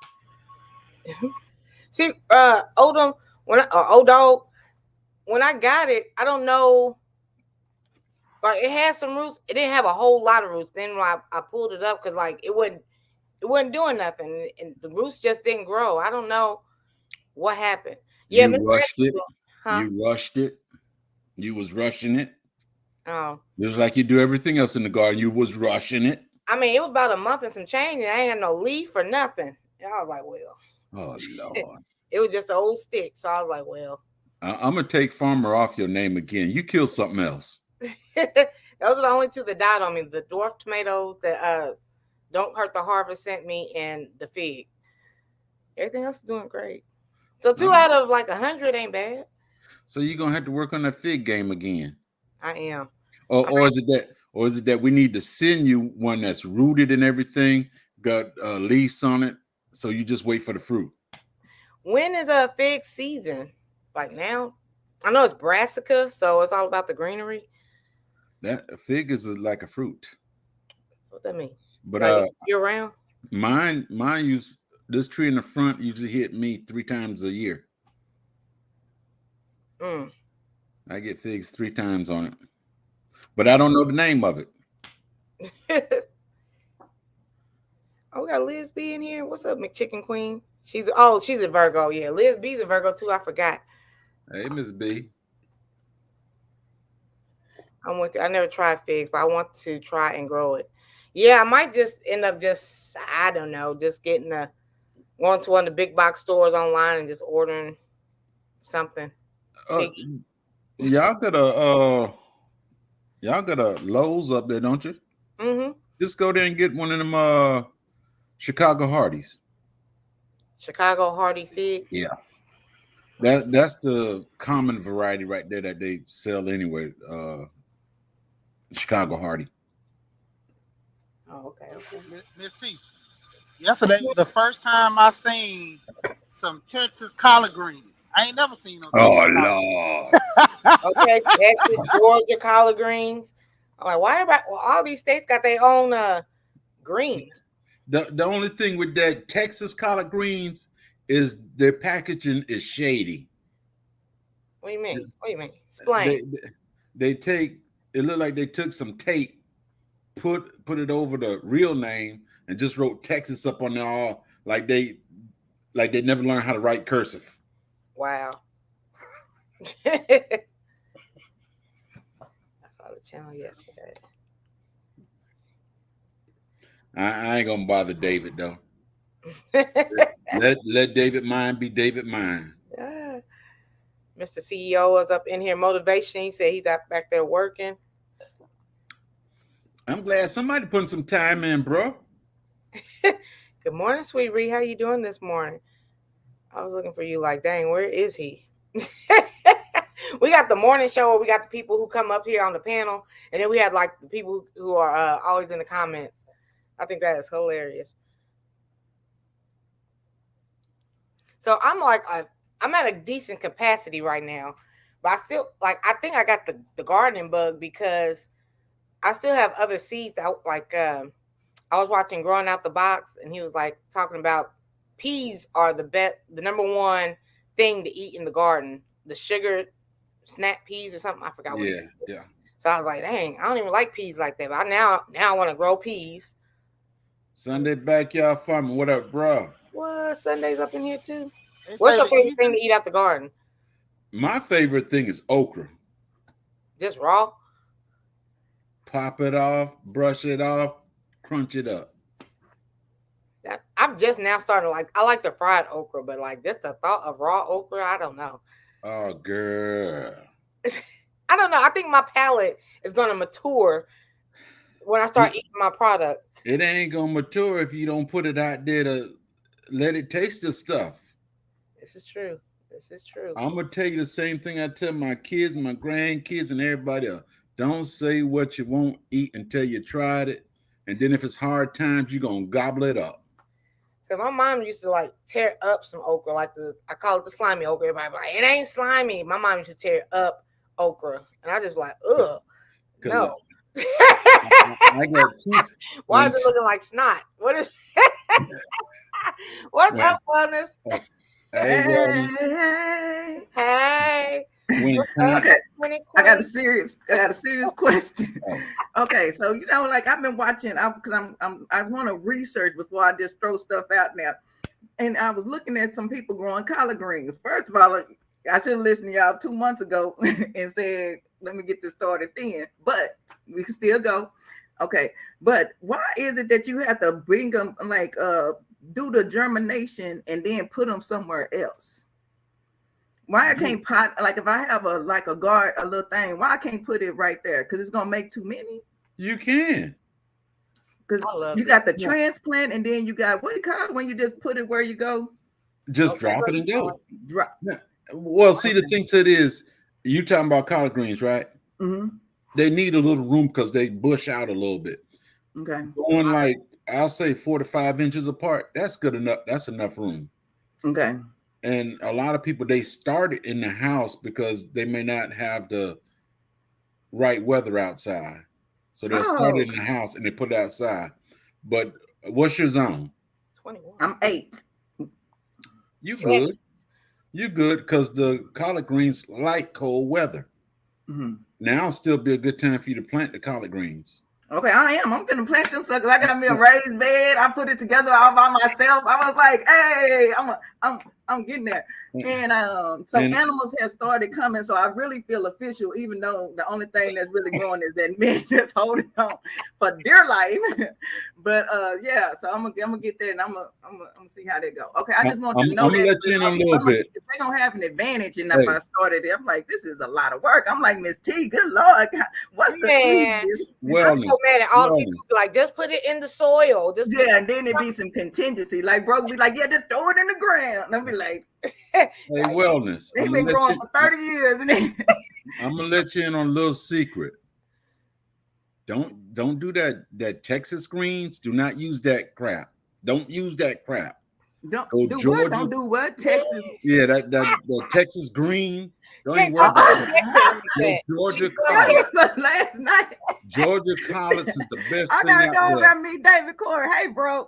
See, Odom, old dog, when I got it, I don't know. Like it had some roots. It didn't have a whole lot of roots. Then when I pulled it up, because like it wasn't doing nothing, and the roots just didn't grow. I don't know what happened. Yeah, You Mr. rushed it. Huh? You rushed it. You was rushing it. Oh, Just like you do everything else in the garden, you was rushing it. I mean, it was about a month and some change, and I ain't had no leaf or nothing. And I was like, well, Oh Lord. it was just an old stick. So I was like, well, I'm gonna take farmer off your name again. You killed something else. those are the only two that died on me. The dwarf tomatoes that don't hurt the harvest sent me, and the fig. Everything else is doing great. So 2 out of like 100 ain't bad. So you're gonna have to work on that fig game again. I am. Or is it that we need to send you one that's rooted and everything, got leaves on it, so you just wait for the fruit? When is a fig season? Like now? I know it's brassica, so it's all about the greenery. That a fig is like a fruit. What that mean? But Like year round? mine use this tree in the front usually hit me 3 times a year. Mm. I get figs 3 times on it, but I don't know the name of it. Oh, we got Liz B in here. What's up, McChicken Queen? She's a Virgo. Yeah, Liz B's a Virgo too. I forgot. Hey, Miss B. I'm with you. I never tried figs, but I want to try and grow it. Yeah, I might just end up I don't know, just going to one of the big box stores online and just ordering something. Y'all got a Lowe's up there, don't you? Mm-hmm. Just go there and get one of them Chicago Hardies. Chicago Hardy fig. Yeah. That's the common variety right there that they sell anyway. Chicago Hardy. Oh, okay. Miss T, yesterday was the first time I seen some Texas collard greens. I ain't never seen no Texas collard Lord. Okay, Texas, Georgia, collard greens. I'm like, why everybody? Well, all these states got their own greens. The only thing with that Texas collard greens is their packaging is shady. What do you mean? What do you mean? Explain. They take it looked like they took some tape, put it over the real name, and just wrote Texas up on there all like they never learned how to write cursive. Wow. I saw the channel yesterday. I ain't gonna bother David though. let David Mine be David Mine. Yeah. Mr. CEO was up in here motivation. He said he's out back there working. I'm glad somebody putting some time in, bro. Good morning, sweet Ree. How you doing this morning? I was looking for you like, dang, where is he? We got the morning show where we got the people who come up here on the panel, and then we had like the people who are always in the comments. I think that is hilarious. So I'm at a decent capacity right now, but I still I think I got the gardening bug because I still have other seeds out. I was watching Growing Out the Box, and he was like talking about peas are the number one thing to eat in the garden. The sugar snap peas or something. I forgot what. Yeah. So I was like, dang, I don't even like peas like that. But now I want to grow peas. Sunday backyard farming. What up, bro? What, Sundays up in here too? They What's say your the favorite thing easy. to eat out the garden? My favorite thing is okra. Just raw? Pop it off, brush it off, crunch it up. I'm just now starting to I like the fried okra, but like just the thought of raw okra, I don't know. Oh, girl. I don't know. I think my palate is going to mature when I start eating my product. It ain't gonna mature if you don't put it out there to let it taste the stuff. This is true. This is true. I'm gonna tell you the same thing I tell my kids, my grandkids, and everybody else. Don't say what you won't eat until you tried it, and then if it's hard times, you're gonna gobble it up. Cause my mom used to like tear up some okra, I call it the slimy okra. Everybody be like, it ain't slimy. My mom used to tear up okra, and I just be like, ugh, no. I got two. Why is it looking like snot? What is? What's up, wellness? Hey. Okay. I got a serious question. Okay, so like I've been watching because I want to research before I just throw stuff out now. And I was looking at some people growing collard greens. First of all, I should have listened to y'all 2 months ago and said, let me get this started then. But we can still go. Okay. But why is it that you have to bring them do the germination and then put them somewhere else? Why I can't pot, if I have a little thing, why I can't put it right there? Because it's gonna make too many. You can. Because you got the transplant, and then you got what do you call it when you just put it where you go? Just drop it and go. Drop. Well, see, the thing to it is, you talking about collard greens, right? Mm-hmm. They need a little room because they bush out a little bit. Okay. Going I'll say 4 to 5 inches apart. That's good enough. That's enough room. Okay. And a lot of people, they start it in the house because they may not have the right weather outside. So they'll start it in the house and they put it outside. But what's your zone? 21. I'm 8. You good. You good because the collard greens like cold weather. Mm-hmm. Now still be a good time for you to plant the collard greens. Okay, I am. I'm gonna plant them suckers. I got me a raised bed. I put it together all by myself. I was like, hey, I'm getting there. And animals have started coming, so I really feel official, even though the only thing that's really growing is that men that's holding on for dear life. But yeah, so I'm gonna get there and I'm gonna see how they go. Okay, I just want to know I'm gonna let you in a little bit. If they're gonna have an advantage, and if I started it, I'm like, this is a lot of work. I'm like, Miss T, good Lord, what's the easiest? I'm so mad at all the people like, just put it in the soil. And then it'd be some contingency. Like, bro, be like, yeah, just throw it in the ground. And I'll be like, hey, wellness. They've been growing for 30 years. I'm gonna let you in on a little secret. Don't do that Texas greens. Do not use that crap. Don't use that crap. Don't do what? Texas. Yeah, the Texas green. Don't even worry about that. Georgia collard. Last night. Georgia collards is the best I thing gotta out go there. over and meet David Corey. Hey, bro.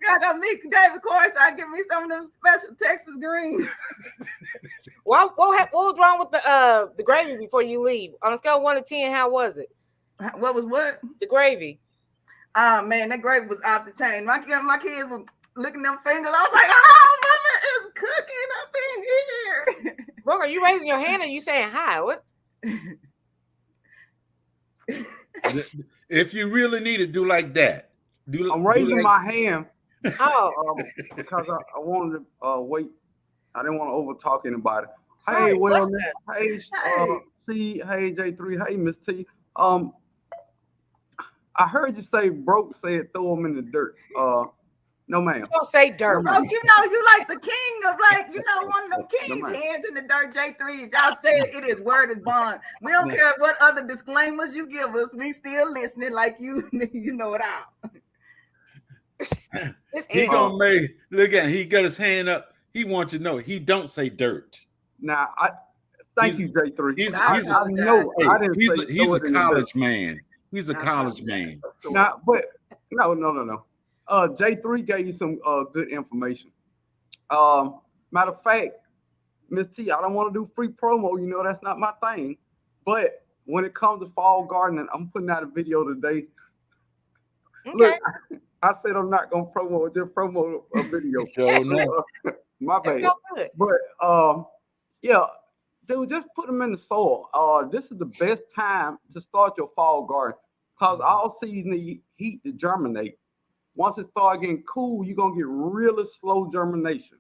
Gotta meet David Corey so I get me some of them special Texas greens. What was wrong with the gravy before you leave? On a scale of 1 to 10, how was it? What was what? The gravy. Oh man, that gravy was off the chain. My kids were licking them fingers. I was like, oh, mama is cooking up in here. Brooke, are you raising your hand or are you saying hi? What? If you really need it, do like that. I'm raising my hand. Oh, because I wanted to wait. I didn't want to over talk anybody. Sorry, hey, well, hey, C, hey J3, hey Miss T. I heard you say broke said throw them in the dirt. No, ma'am. Don't say dirt. No, Oh, ma'am. you know, you like the king of one of them kings' man. hands in the dirt, J3. Y'all said it is word is bond. We don't care what other disclaimers you give us. We still listening like you know it all. He gonna make look at him, he got his hand up. He wants you to know he don't say dirt. Now, thank you, J3. I know hey, I didn't say he's a throw it in the college dirt. man. He's a college man. Now, but no. J3 gave you some good information. Matter of fact, Miss T, I don't want to do free promo. You know that's not my thing. But when it comes to fall gardening, I'm putting out a video today. Okay. Look, I said I'm not gonna just promo a video. Sure no. My bad. Good. But yeah, dude, just put them in the soil. This is the best time to start your fall garden because all seeds need heat to germinate. Once it starts getting cool, you're gonna get really slow germination.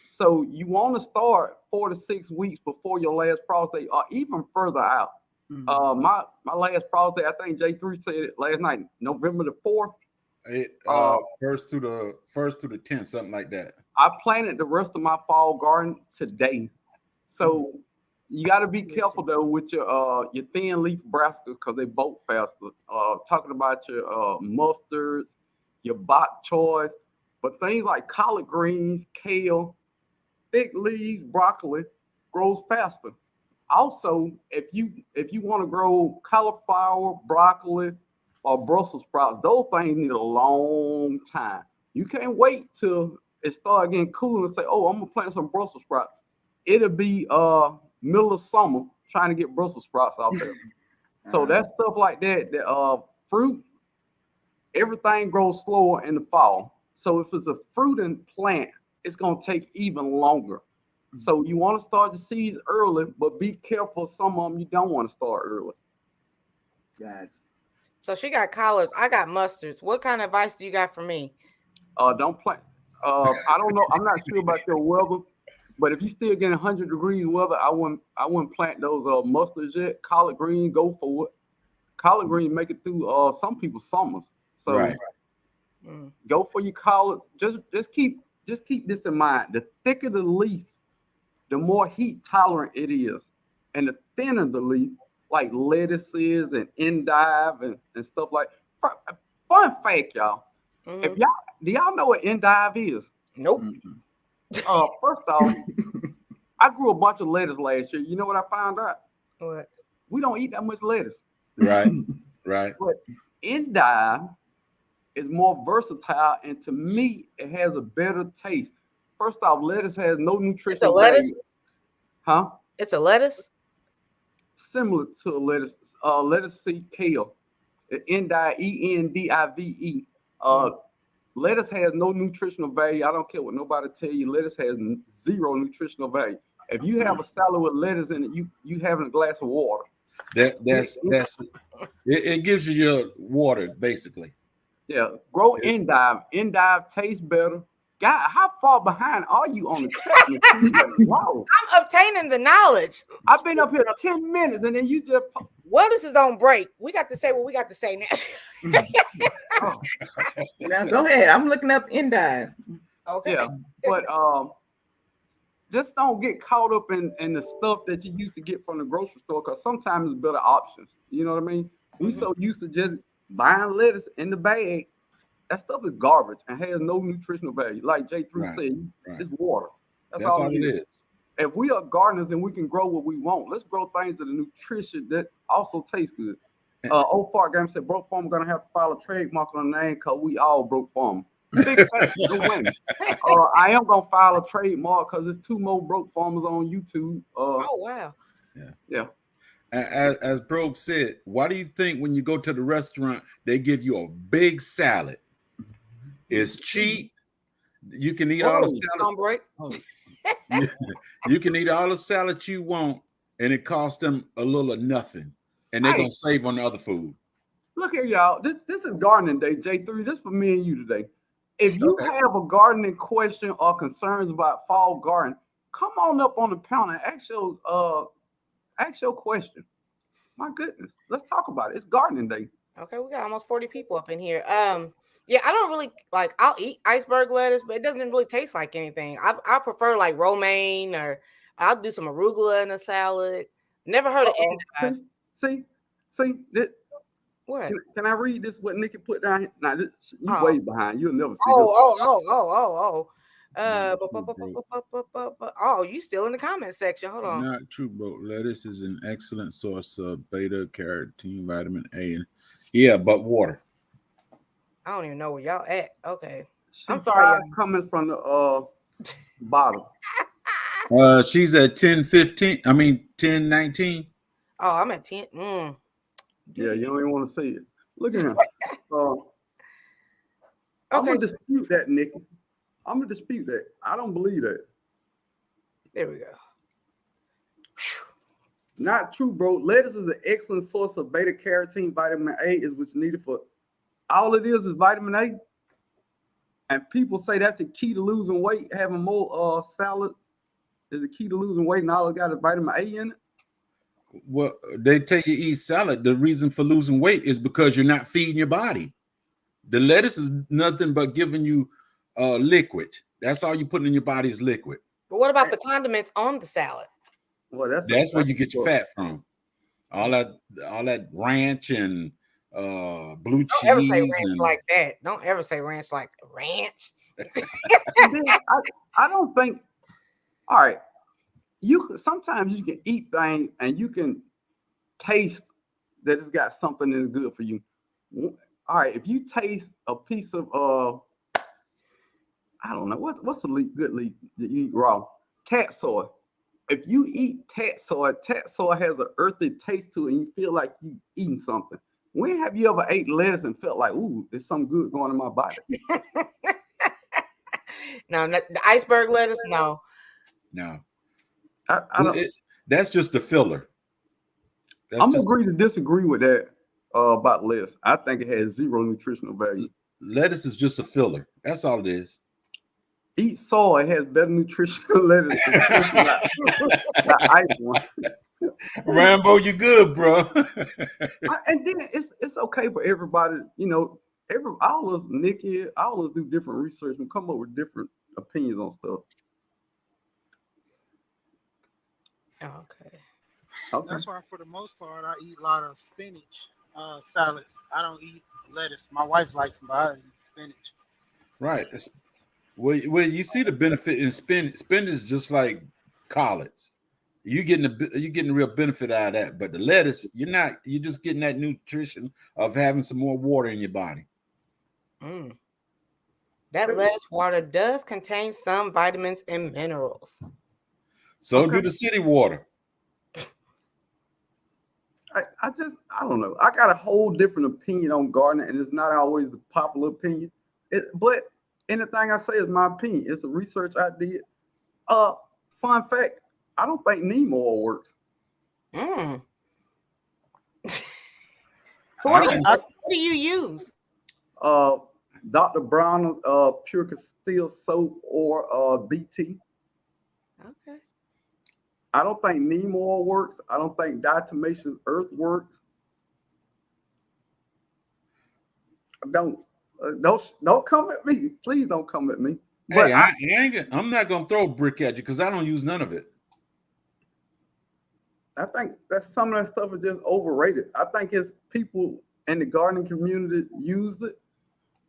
So you want to start 4 to 6 weeks before your last frost day, or even further out. Mm-hmm. My last frost day, I think J3 said it last night, November the 4th. First to the 10th, something like that. I planted the rest of my fall garden today. So you got to be careful though with your thin leaf brassicas because they bolt faster. Talking about your mustards, your bok choys, but things like collard greens, kale, thick leaves, broccoli grows faster. Also, if you want to grow cauliflower, broccoli, or Brussels sprouts, those things need a long time. You can't wait till it start getting cool and say, "Oh, I'm gonna plant some Brussels sprouts." It'll be middle of summer trying to get Brussels sprouts out there. So that stuff like that, the fruit, everything grows slower in the fall. So if it's a fruiting plant, it's gonna take even longer. So you want to start the seeds early, but be careful. Some of them you don't want to start early. Gotcha. So she got collards. I got mustards. What kind of advice do you got for me? Don't plant. I don't know. I'm not sure about your weather, but if you still getting 100 degrees weather, I wouldn't plant those mustards yet. Collard green, go for it. Collard green make it through some people's summers. So Right. Go for your collards. Just keep this in mind. The thicker the leaf, the more heat tolerant it is, and the thinner the leaf, like lettuces and endive and stuff like. Fun fact, y'all. If do y'all know what endive is? Nope. First off, I grew a bunch of lettuce last year. You know what I found out? What? We don't eat that much lettuce. Right. Right. But endive is more versatile, and to me, it has a better taste. First off, lettuce has no nutritional It's a lettuce? value. Huh? It's a lettuce? Similar to a lettuce. Lettuce seed kale. Endive, ENDIVE. Lettuce has no nutritional value. I don't care what nobody tell you. Lettuce has zero nutritional value. If you have a salad with lettuce in it, you having a glass of water. It gives you your water basically. Yeah, grow endive. Endive tastes better. God, how far behind are you on the technique? Wow. I'm obtaining the knowledge. I've been up here 10 minutes and then you just. Well, this is on break. We got to say what we got to say now. Now go ahead. I'm looking up endive. Okay. Yeah, but just don't get caught up in the stuff that you used to get from the grocery store because sometimes it's better options. You know what I mean? We so used to just buying lettuce in the bag. That stuff is garbage and has no nutritional value. Like J3 said, it's water. That's all it is. If we are gardeners and we can grow what we want, let's grow things that are nutritious that also taste good. Old Fart Game said, broke farm gonna have to file a trademark on the name because we all broke farm. Big fact, I am gonna file a trademark because there's 2 more broke farmers on YouTube. Oh wow. Yeah. As Broke said, why do you think when you go to the restaurant they give you a big salad? It's cheap. You can eat all the salad. On break. You can eat all the salad you want, and it costs them a little of nothing, and they're gonna save on the other food. Look here, y'all. This is gardening day, J3. This for me and you today. If you have a gardening question or concerns about fall garden, come on up on the panel and ask your question. My goodness, let's talk about it. It's gardening day. Okay, we got almost 40 people up in here. Yeah, I don't really like. I'll eat iceberg lettuce, but it doesn't really taste like anything. I prefer like romaine, or I'll do some arugula in a salad. Never heard of endive. See, this, What? can I read this? What Nikki put down here? Now, you Oh, way behind. You'll never see this. oh. Not true, bro. Oh, you still in the comment section? Hold on. Not true, bro. Lettuce is an excellent source of beta carotene, vitamin A, and yeah, but water. I don't even know where y'all at. Okay, She I'm sorry, y'all. coming from the bottom. She's at 10:15. I mean 10:19. Oh, I'm at 10. Yeah, you don't even want to see it. Look at him. I'm Okay, gonna dispute that, Nikki. I'm gonna dispute that. I don't believe that. there we go. Not true, bro. Lettuce is an excellent source of beta carotene. Vitamin A is what's needed for all it is vitamin A. And people say that's the key to losing weight. Having more salad is the key to losing weight, and all it got is vitamin A in it. Well, they tell you eat salad. The reason for losing weight is because you're not feeding your body. The lettuce is nothing but giving you liquid. That's all you putting in your body is liquid. But what about the condiments on the salad? Well, That's where you get your fat from. All that ranch and blue Don't ever say cheese ranch and like that. Don't ever say ranch like ranch. I don't think. All right, sometimes you can eat things and you can taste that it's got something that's good for you. All right, if you taste a piece of I don't know what's a good leaf that you eat raw, tat soy. If you eat tat soy has an earthy taste to it, and you feel like you eating something. When have you ever ate lettuce and felt like, ooh, there's something good going in my body? No, the iceberg lettuce, no. no. I don't. That's just a filler. I'm gonna agree to disagree with that about lettuce. I think it has zero nutritional value. Lettuce is just a filler. That's all it is. Eat soy has better nutrition than lettuce. The ice one. Rambo, you good, bro. And then it's okay for everybody, you know. All of us, Nikki, all of us do different research and come up with different opinions on stuff. Okay. That's why, for the most part, I eat a lot of spinach salads. I don't eat lettuce. My wife likes them, but I eat spinach. Right. Well, you see the benefit in spinach. Spinach is just like collards. You're getting real benefit out of that. But the lettuce, you're not. You're just getting that nutrition of having some more water in your body. That lettuce water does contain some vitamins and minerals. So do the city water. I don't know. I got a whole different opinion on gardening, and it's not always the popular opinion. But anything I say is my opinion. It's a research I did. Fun fact: I don't think neem oil works. So what do you use? Dr. Brown's Pure Castile soap or BT. Okay. I don't think neem oil works. I don't think diatomaceous earth works. Don't come at me. Please don't come at me. But Hey, I'm not gonna throw a brick at you because I don't use none of it. I think that some of that stuff is just overrated. I think it's people in the gardening community use it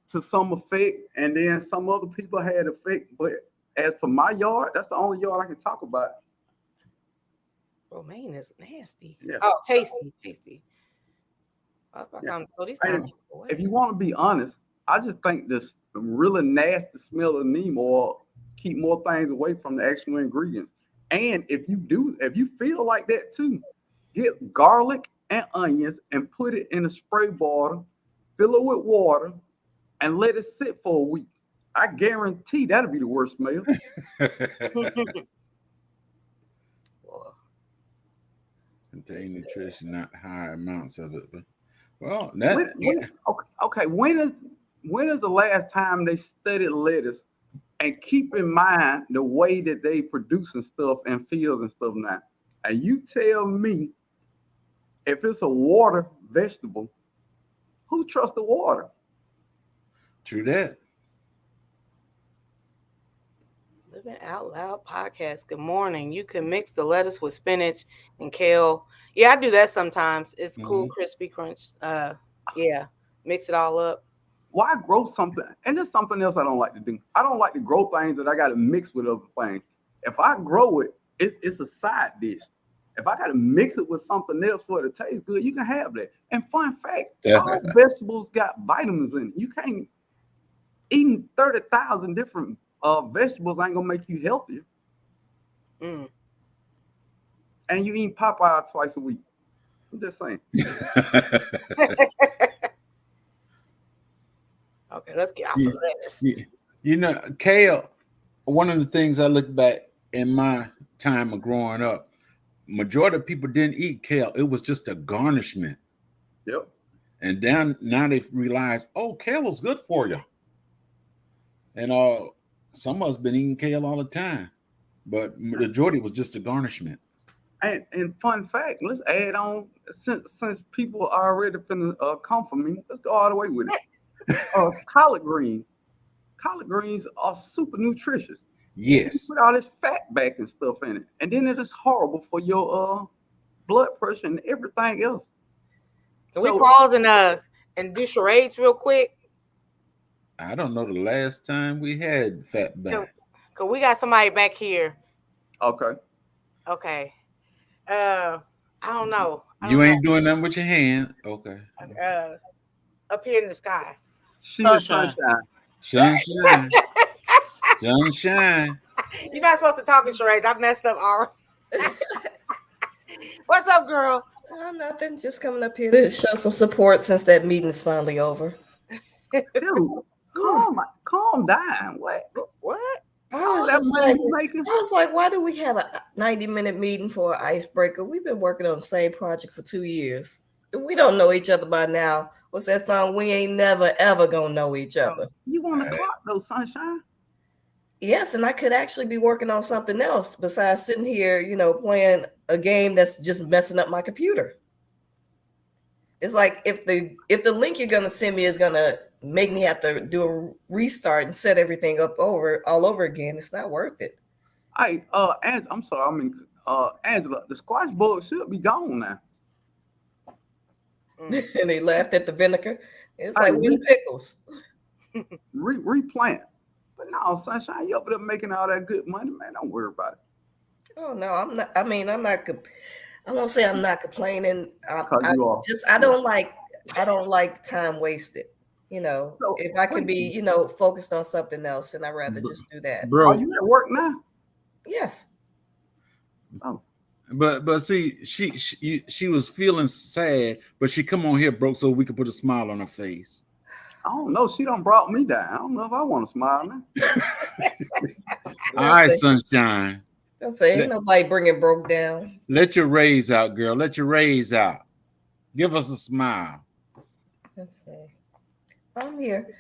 to some effect, and then some other people had effect. But as for my yard, that's the only yard I can talk about. Romaine is nasty. Yeah. Oh, tasty. If you want to be honest, I just think this really nasty smell of neem oil keep more things away from the actual ingredients. And if you feel like that too, get garlic and onions and put it in a spray bottle, fill it with water, and let it sit for a week. I guarantee that'll be the worst smell. Contain nutrition, not high amounts of it. But well, okay. When is the last time they studied lettuce? And keep in mind the way that they producing stuff in fields and stuff now. And you tell me if it's a water vegetable, Who trusts the water? True that. Living Out Loud podcast. Good morning. You can mix the lettuce with spinach and kale. Yeah, I do that sometimes. It's cool, crispy crunch. Yeah, mix it all up. Why grow something? And there's something else I don't like to do. I don't like to grow things that I got to mix with other things. If I grow it, it's a side dish. If I got to mix it with something else for it to taste good, you can have that. And fun fact, all vegetables got vitamins in it. You can't eating 30,000 different vegetables ain't gonna make you healthier. And you eat Popeye twice a week. I'm just saying. Okay, let's get off the lettuce. You know, kale, one of the things I look back in my time of growing up, majority of people didn't eat kale. It was just a garnishment. Yep. And now they've realized, oh, kale is good for you. And some of us been eating kale all the time, but majority was just a garnishment. And fun fact, let's add on, since people are already finna come for me, let's go all the way with it. Collard greens. Collard greens are super nutritious. Yes. You put all this fat back and stuff in it, and then it is horrible for your blood pressure and everything else. Can we pause and do charades real quick? I don't know the last time we had fat back. Cause we got somebody back here. Okay. I don't know. You ain't doing nothing with your hand. Okay. Up here in the sky. Sunshine. Sunshine. Sunshine. You're not supposed to talk in charades. I messed up already. What's up, girl? Nothing. Just coming up here to show some support since that meeting is finally over. Dude, calm down. What? I was like, why do we have a 90-minute meeting for an icebreaker? We've been working on the same project for 2 years. If we don't know each other by now, what's that song? We ain't never, ever gonna know each other. You want to clock though, Sunshine? Yes, and I could actually be working on something else besides sitting here, playing a game that's just messing up my computer. It's like if the link you're gonna send me is gonna make me have to do a restart and set everything up all over again, it's not worth it. I'm sorry. Angela, the squash bug should be gone now. And they laughed at the vinegar. It's like with pickles. Replant. But no, Sunshine, you over there making all that good money, man. Don't worry about it. Oh no, I'm not. I mean, I won't say I'm not complaining. I don't like time wasted. So, if I can be, focused on something else, then I'd rather just do that. Bro, are you at work now? Yes. Oh. But see, she was feeling sad, but she come on here broke so we could put a smile on her face. I don't know. She done brought me down. I don't know if I want to smile now. All right, Sunshine. Don't say ain't nobody bringing broke down. Let your raise out, girl. Let your raise out. Give us a smile. Let's see. I'm here.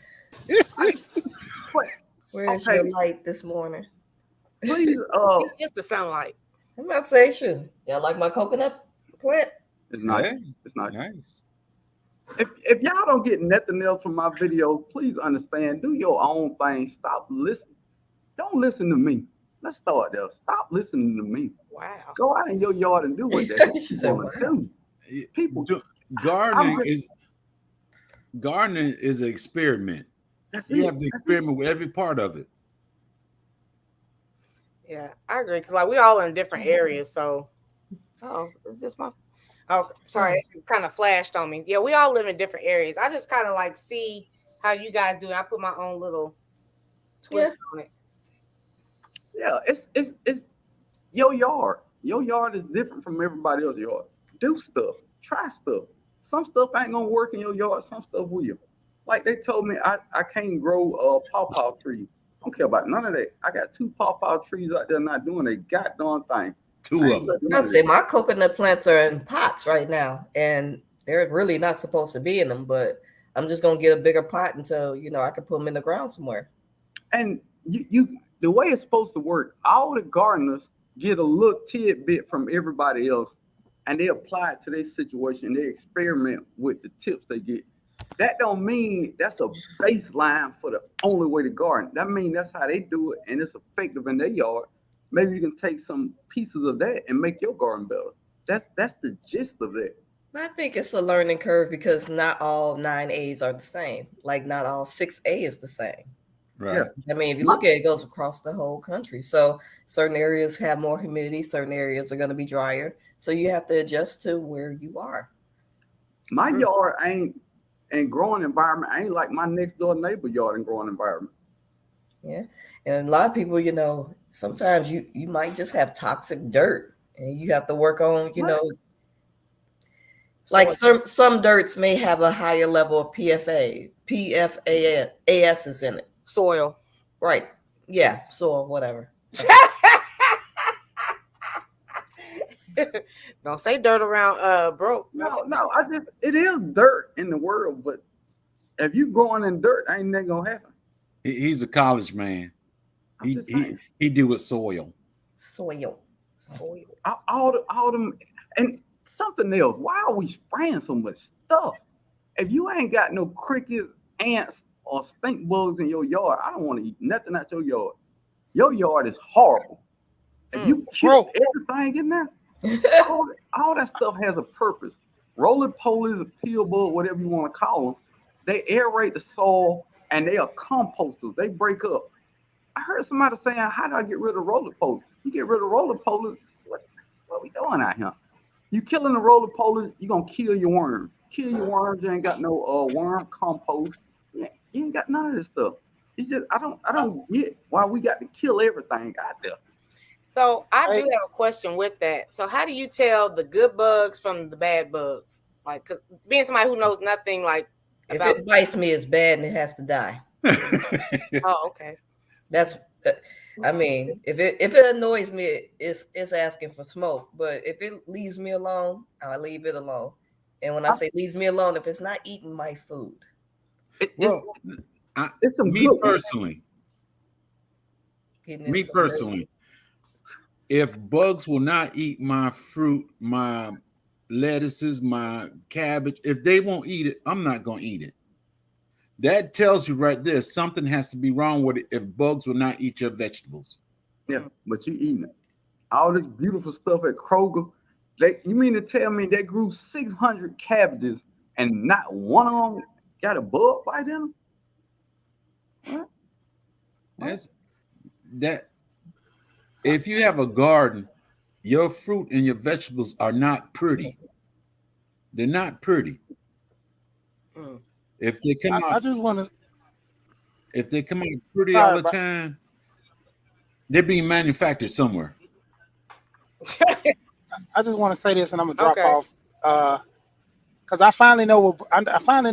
What? Where's your light this morning? Please, it's the sunlight. I'm about to say, sure. Y'all like my coconut plant? It's nice. Yeah. It's nice. Nice. If y'all don't get nothing else from my video, please understand. Do your own thing. Stop listening. Don't listen to me. Let's start there. Stop listening to me. Wow. Go out in your yard and do what the heck you want to do. People gardening is an experiment. You have to experiment with every part of it. Yeah, I agree. Because we all in different areas. So, it's just my. Oh, sorry, it kind of flashed on me. Yeah, we all live in different areas. I just kind of see how you guys do it. I put my own little twist on it. Yeah, it's your yard. Your yard is different from everybody else's yard. Do stuff. Try stuff. Some stuff ain't gonna work in your yard. Some stuff will. Like they told me, I can't grow pawpaw trees. I don't care about none of that. I got 2 pawpaw trees out there not doing a goddamn thing. 2 of them. I'd say my coconut plants are in pots right now, and they're really not supposed to be in them. But I'm just gonna get a bigger pot until I can put them in the ground somewhere. And you the way it's supposed to work, all the gardeners get a little tidbit from everybody else, and they apply it to their situation. They experiment with the tips they get. that don't mean that's a baseline for the only way to garden. That means that's how they do it, and it's effective in their yard. Maybe you can take some pieces of that and make your garden better. That's the gist of it. I think it's a learning curve because not all 9As are the same. Like not all 6A is the same. Right. Yeah. I mean, if you look at it, it goes across the whole country. So certain areas have more humidity, certain areas are going to be drier. So you have to adjust to where you are. My yard ain't growing environment. I ain't like my next door neighbor yard and growing environment. Yeah. And a lot of people, you know, sometimes you might just have toxic dirt and you have to work on, you know, like some dirts may have a higher level of PFAS is in it. Soil. Right. Yeah. Soil, whatever. Don't say dirt around broke. No, it is dirt in the world, but if you growing in dirt, ain't that gonna happen. He's a college man. He do with soil. Soil. All them and something else. Why are we spraying so much stuff? If you ain't got no crickets, ants, or stink bugs in your yard, I don't want to eat nothing out your yard. Your yard is horrible. If you kill everything in there, all that stuff has a purpose. Roly-polies, peel bug, whatever you want to call them, they aerate the soil and they are composters. They break up. I heard somebody saying, how do I get rid of roly-polies? You get rid of roly-polies, what we doing out here? You killing the roly-polies, you're going to kill your worms. Kill your worms, you ain't got no worm compost. You ain't got none of this stuff. It's just, I don't get why we got to kill everything out there. So I do have a question with that. So how do you tell the good bugs from the bad bugs? Like, 'cause being somebody who knows nothing, like if it bites me, it's bad and it has to die. Oh, okay. That's, I mean, if it annoys me, it's asking for smoke. But if it leaves me alone, I'll leave it alone. And when I say leaves me alone, if it's not eating my food, it's some me personally. If bugs will not eat my fruit, my lettuces, my cabbage, if they won't eat it, I'm not going to eat it. That tells you right there, something has to be wrong with it if bugs will not eat your vegetables. Yeah, but you eating it. All this beautiful stuff at Kroger, you mean to tell me they grew 600 cabbages and not one of them got a bug bite in them? What? That. If you have a garden, your fruit and your vegetables are not pretty. They're not pretty. If they come out, if they come out pretty all the time, they're being manufactured somewhere. I just want to say this, and I'm gonna drop off because I finally know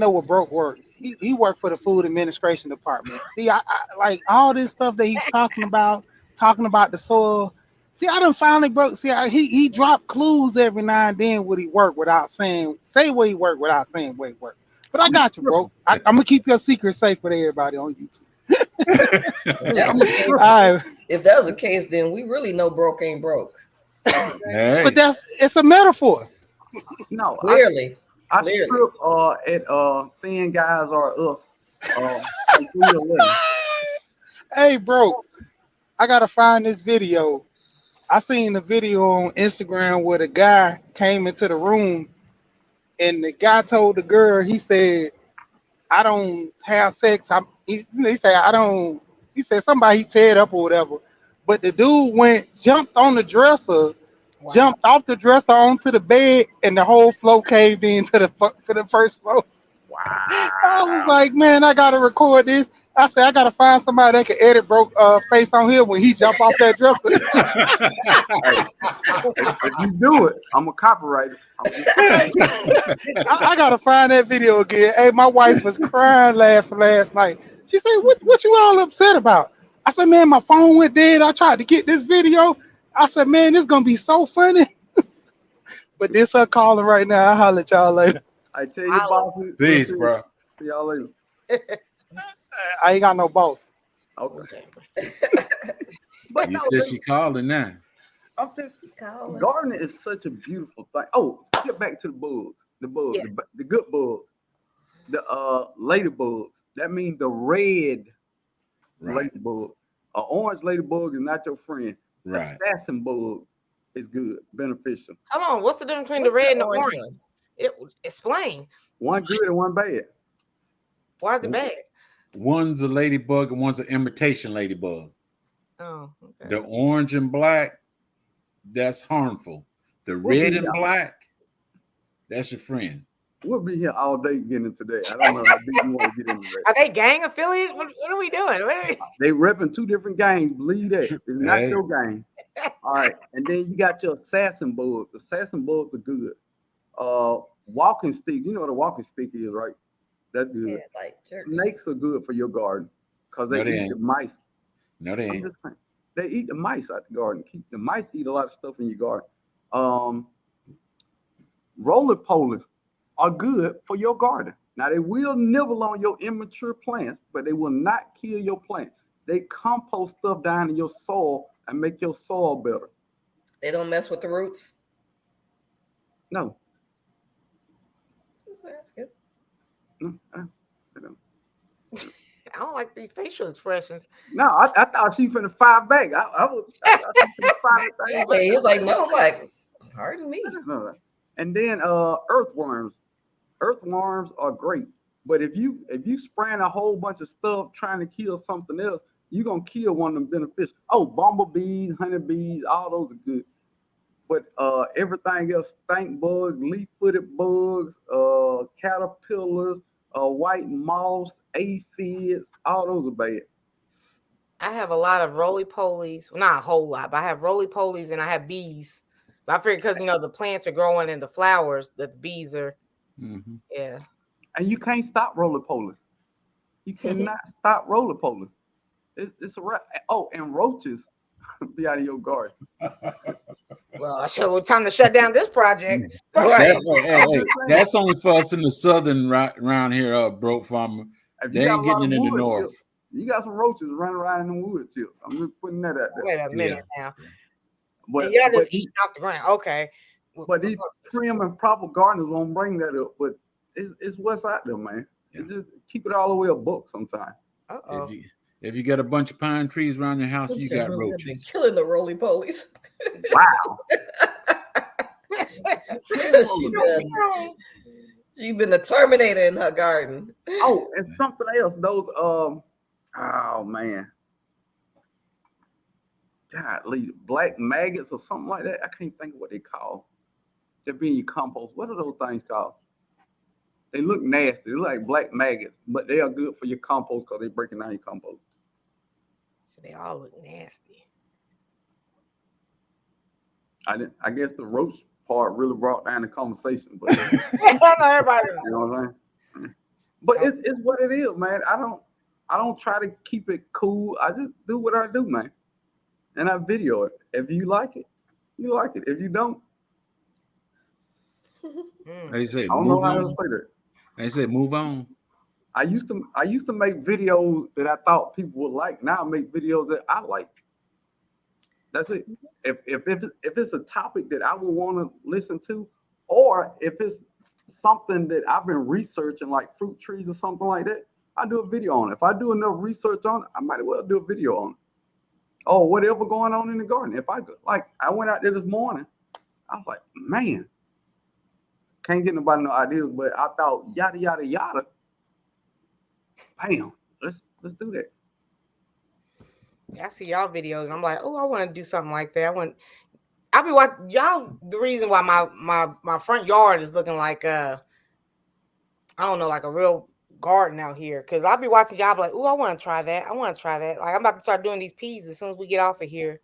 what broke worked. He worked for the Food Administration Department. See, I like all this stuff that he's talking about the soil. See, I done finally broke. See, he dropped clues every now and then what he worked without say where he worked without saying where he worked. But I got you, bro. I'm gonna keep your secret safe with everybody on YouTube. If that was the case, then we really know broke ain't broke. Hey. But it's a metaphor. No, clearly. I strip at Thin Guys Are Us. Hey, bro, I gotta find this video. I seen the video on Instagram where the guy came into the room and the guy told the girl, he said, I don't have sex. He said somebody he teared up or whatever. But the dude jumped on the dresser, jumped off the dresser onto the bed, and the whole floor caved into the first floor. Wow. I was like, man, I gotta record this. I said, I gotta find somebody that can edit broke face on here when he jump off that dresser. If you do it, I'm a copyright. I gotta find that video again. Hey, my wife was crying laughing last night. She said, what you all upset about? I said, man, my phone went dead. I tried to get this video. I said, man, this is gonna be so funny. But this her calling right now. I'll holler at y'all later. I tell you, boss. Peace, bro. See y'all later. I ain't got no boss. Okay. But you said she calling now. I'm just gardening is such a beautiful thing. Oh, get back to the bugs. The bugs, the good bugs. the ladybugs. That means the red Right. ladybug. An orange ladybug is not your friend. Right. Assassin bug is good, beneficial. Hold on. What's the difference between What's the red and the the orange? one? Explain. One good and one bad. Why is it bad? One's a ladybug and one's an imitation ladybug. Oh, okay. The orange and black, that's harmful. The We'll red be and here. black, that's your friend. We'll be here all day getting into that. I don't know how deep you want to get into that. Are they gang affiliated? What are we doing? They repping two different gangs. Believe that. It's not Hey. your gang. All right. And then you got your assassin bugs. Assassin bugs are good. Walking stick. You know what a walking stick is, right? That's good. Yeah, like jerks. Snakes are good for your garden because they No, they eat ain't. the mice. No, they I'm ain't. just saying. They eat the mice out the garden. The mice eat a lot of stuff in your garden. Roller polies are good for your garden. Now they will nibble on your immature plants, but they will not kill your plant. They compost stuff down in your soil and make your soil better. They don't mess with the roots. No, That's good. no, they don't. I don't like these facial expressions. No, I thought she finna fire back. I thought she finna fire that thing back. Hey, he was like, no, I'm like, pardon me. No. And then earthworms. Earthworms are great, but if you spraying a whole bunch of stuff trying to kill something else, you're gonna kill one of them beneficial. Oh, bumblebees, honeybees, all those are good. But everything else, stink bugs, leaf-footed bugs, caterpillars, white moths, aphids, all those are bad. I have a lot of roly-polies. Well, not a whole lot, but I have roly-polies and I have bees. But I figured because, the plants are growing in the flowers that the bees are, Mhm. yeah. And you can't stop roly-poly. You cannot stop roly-poly. It's a wrap. Oh, and roaches be out of your garden. Well, so it's time to shut down this project. Right. Hey, that's only for us in the southern around here, broke farmer. If They you got ain't a lot getting of it in the wood north. chips, you got some roaches running around in the wood chip. I'm just putting that out there. Wait a minute now. But, And y'all but, just eating off the ground. Okay. but these prim and proper gardeners won't bring that up. But it's what's out there, man. Yeah. Just keep it all the way a book sometimes. Uh-oh. If you got a bunch of pine trees around your house, He you said, got really, I've been roaches. killing the roly polies. Wow. She been a Terminator in her garden. Oh, and something else. Those oh man. Golly, black maggots or something like that. I can't think of what they call. They're being your compost. What are those things called? They look nasty. They're like black maggots, but they are good for your compost because they're breaking down your compost. So they all look nasty. I guess the roach part really brought down the conversation, but Everybody. you know what I'm saying? But it's what it is, man. I don't try to keep it cool. I just do what I do, man. And I video it. If you like it, you like it. If you don't, They say I don't move know how to on. say that. They say move on. I used to make videos that I thought people would like. Now I make videos that I like. That's it. If it's a topic that I would want to listen to, or if it's something that I've been researching, like fruit trees or something like that, I do a video on it. If I do enough research on it, I might as well do a video on it. Or whatever going on in the garden. If I went out there this morning, I was like, man, can't get nobody no ideas, but I thought yada yada yada. Bam, let's do that. I see y'all videos and I'm like, oh, I want to do something like that. I'll be watching y'all. The reason why my front yard is looking like I don't know, like a real garden out here, because I'll be watching y'all be like, oh, I want to try that. Like I'm about to start doing these peas as soon as we get off of here.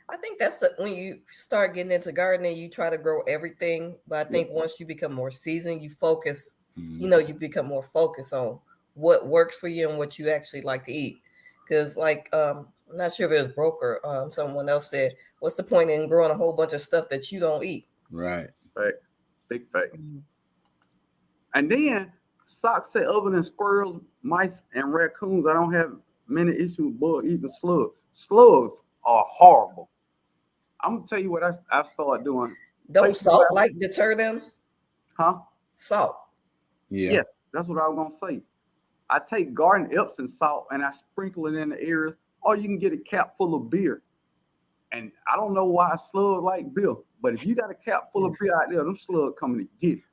I think that's when you start getting into gardening, you try to grow everything. But I think once you become more seasoned, you focus, you become more focused on what works for you and what you actually like to eat. Because I'm not sure if it was Broke or someone else said, what's the point in growing a whole bunch of stuff that you don't eat? Right. Fact. Big fact. And then Sock said, other than squirrels, mice, and raccoons, I don't have many issues with bug eating slugs. Slugs are horrible. I'm gonna tell you what I've started doing. Don't salt deter them? Huh? Salt. Yeah. That's what I was gonna say. I take garden Epsom salt and I sprinkle it in the areas, or you can get a cap full of beer. And I don't know why slugs like beer, but if you got a cap full of beer out there, them slugs coming to get it.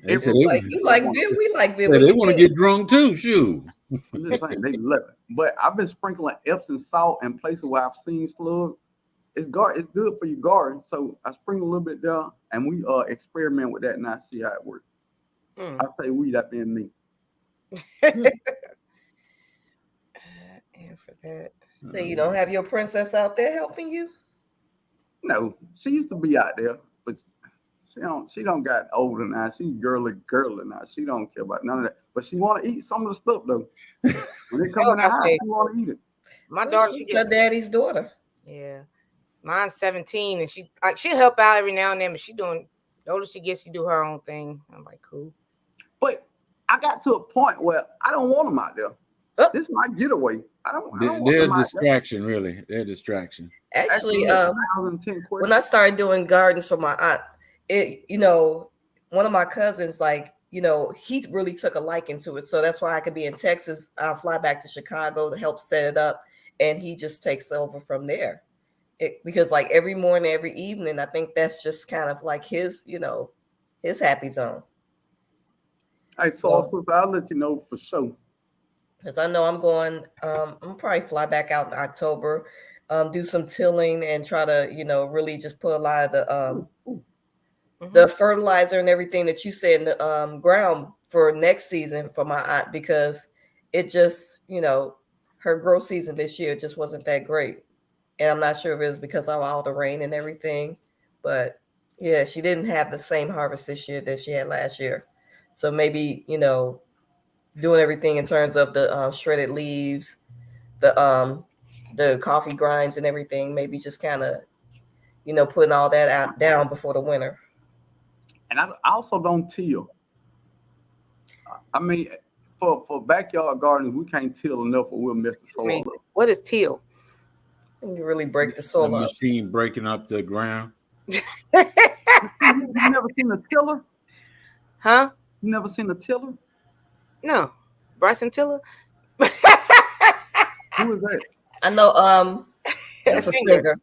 They said You like beer, we like beer. they want to get drunk too. Shoot. I'm just saying they love it. But I've been sprinkling Epsom salt in places where I've seen slugs. It's good for your garden. So I sprinkle a little bit there, and we experiment with that and I see how it works. I say we, that being me. And for that. So you don't have your princess out there helping you? No, she used to be out there, but she don't got older now. She's girly now. She don't care about none of that. But she want to eat some of the stuff though. When they come in the house, she want to eat it. My daughter, she's her daddy's daughter. Yeah, mine's 17, and she'll help out every now and then. But the older she gets, she do her own thing. I'm like, cool. But I got to a point where I don't want them out there. This is my getaway. I don't They're a distraction, really. They're a distraction. Actually, when I started doing gardens for my aunt, one of my cousins, he really took a liking to it. So that's why I could be in Texas. I'll fly back to Chicago to help set it up, and he just takes over from there. Because like every morning, every evening, I think that's just kind of like his happy zone. So I'll let you know for sure. Because I know I'm going, I'm probably fly back out in October, do some tilling and try to, really just put a lot of the fertilizer and everything that you said in the ground for next season for my aunt, because it just, her growth season this year just wasn't that great. And I'm not sure if it was because of all the rain and everything, but yeah, she didn't have the same harvest this year that she had last year. So maybe, doing everything in terms of the shredded leaves, the coffee grinds and everything, maybe just kind of, putting all that down before the winter. And I also don't till. I mean, for backyard gardens, we can't till enough or we'll mess the soil up. What is till? You really break the soil up. Machine breaking up the ground. You never seen a tiller? Huh? You never seen a tiller? No. Bryson Tiller? Who is that? I know that's a singer.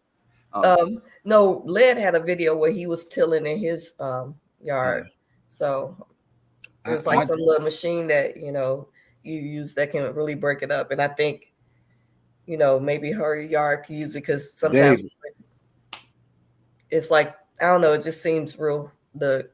No, Led had a video where he was tilling in his yard. So there's some little machine that you use that can really break it up. And I think maybe her yard could use it because sometimes it's like, I don't know, it just seems real, the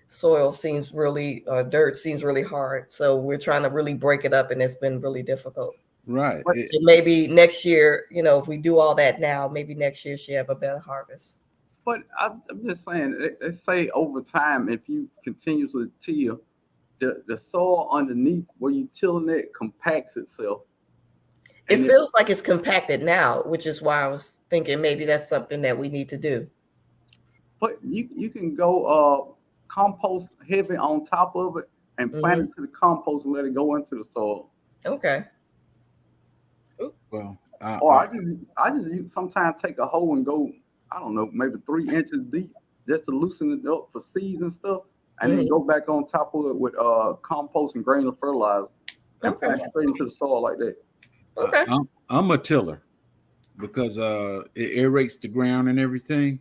soil seems really, dirt seems really hard. So we're trying to really break it up, and it's been really difficult. Right. So maybe next year, if we do all that now, maybe next year she'll have a better harvest. But I'm just saying, they say over time, if you continuously till, the soil underneath where you tilling it compacts itself. It feels like it's compacted now, which is why I was thinking maybe that's something that we need to do. But you can go compost heavy on top of it and plant it to the compost and let it go into the soil. Okay. Well, I just sometimes take a hole and go, I don't know, maybe 3 inches deep just to loosen it up for seeds and stuff, and then go back on top of it with compost and granular fertilizer. And plant straight into the soil like that. Okay. I'm a tiller because it aerates the ground and everything,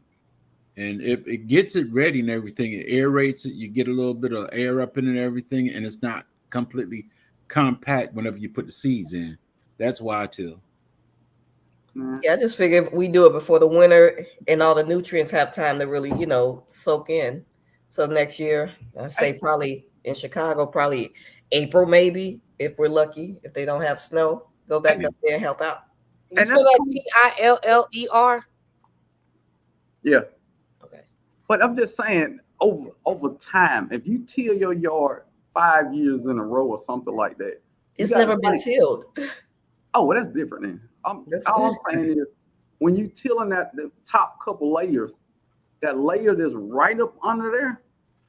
and it gets it ready and everything. It aerates it. You get a little bit of air up in it and everything, and it's not completely compact whenever you put the seeds in. That's why I till. Yeah, I just figure if we do it before the winter and all the nutrients have time to really, soak in. So next year, I say probably in Chicago, probably April, maybe, if we're lucky, if they don't have snow, go back up there and help out. You spell that Tiller? Yeah. Okay. But I'm just saying, over time, if you till your yard 5 years in a row or something like that, it's never been tilled. Oh, well, that's different then. All I'm saying is, when you tilling the top couple layers, that layer that's right up under there,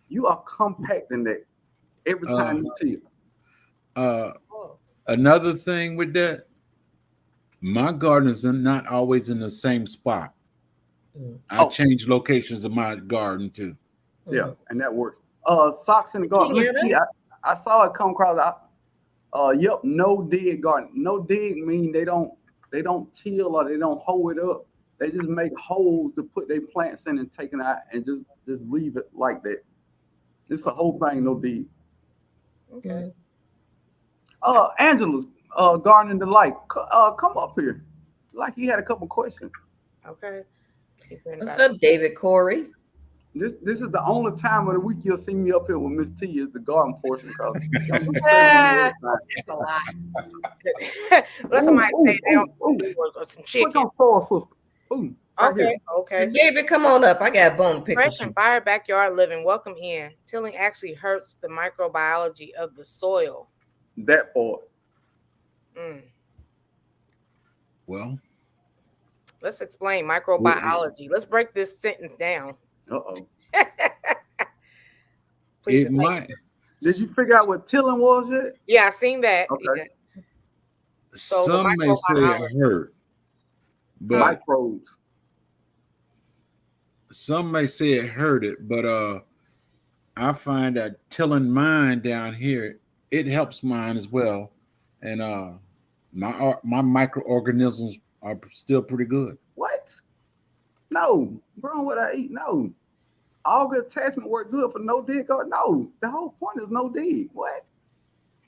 you are compacting that every time you till. Another thing with that, my gardens are not always in the same spot. I change locations of my garden too. Yeah, and that works. Socks in the garden. I saw it come across. Yep, no dig garden. No dig mean they don't till or they don't hoe it up. They just make holes to put their plants in and take it out and just leave it like that. It's the whole thing, no dig. Okay. Angela's gardening delight. Come up here. Like you had a couple questions. Okay. What's up, David Corey? This is the only time of the week you'll see me up here with Miss T is the garden portion because That's a lot. Let somebody say they don't or some chicken. Click on soil sister. Ooh, right Okay, here. okay. David, come on up. I got a bone to pick with Fresh you. and fire backyard living. Welcome in. Tilling actually hurts the microbiology of the soil. That part. Well, let's explain microbiology. Let's break this sentence down. Uh-oh. Please it might. Did you figure out what tilling was yet? Yeah, I seen that. Okay. Yeah. So some may say it hurt, but microbes. Some may say it hurt it, but I find that tilling mine down here, it helps mine as well, and my microorganisms are still pretty good. What? No, bro. What I eat? No. Auger attachment work good for no dig or no. The whole point is no dig. What?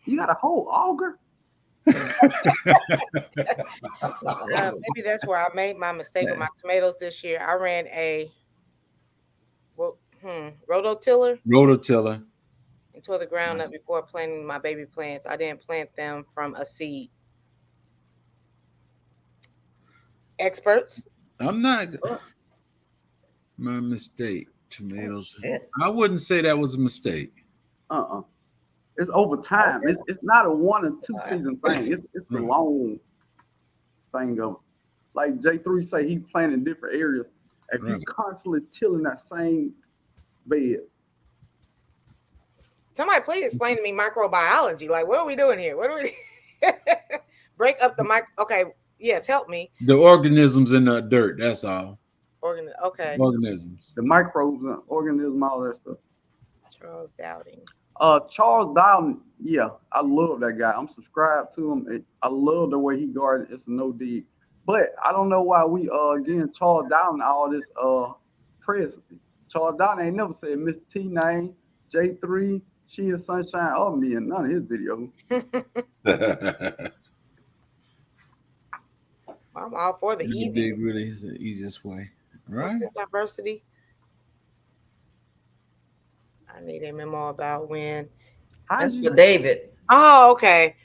You got a whole auger? Maybe that's where I made my mistake with my tomatoes this year. I ran a rototiller. Rototiller. And tore the ground up before planting my baby plants. I didn't plant them from a seed. Experts? I'm not. My mistake. Tomatoes. Oh, I wouldn't say that was a mistake. It's over time. It's not a 1 or 2 season thing. It's the long thing of, like J3 say, he planted different areas. If you constantly tilling that same bed. Somebody please explain to me microbiology. Like, what are we doing here? What are we break up the mic? Okay, yes, help me. The organisms in the dirt. That's all. Okay. Organisms. The microbes, and organisms, all that stuff. Charles Dowding. Charles Dowding, yeah, I love that guy. I'm subscribed to him. I love the way he garden. It's a no dig. But I don't know why we getting Charles Dowding all this press. Charles Dowding ain't never said Miss T name, J3, She is Sunshine, or me in none of his videos. I'm all for the easy. Really is the easiest way. Right. Diversity. I need a memo about when. That's for David. Oh, okay.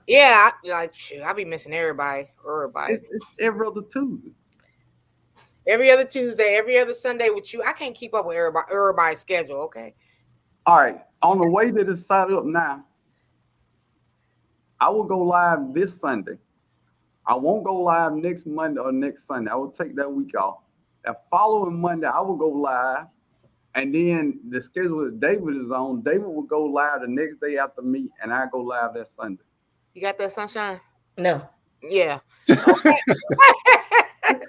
Yeah, I be missing everybody. It's every other Tuesday. Every other Tuesday, every other Sunday with you. I can't keep up with everybody's schedule, okay? All right. On the way that it's set up now, I will go live this Sunday. I won't go live next Monday or next Sunday. I will take that week off. That following Monday, I will go live. And then the schedule that David is on, David will go live the next day after me, and I go live that Sunday. You got that, Sunshine? No. Yeah. Okay.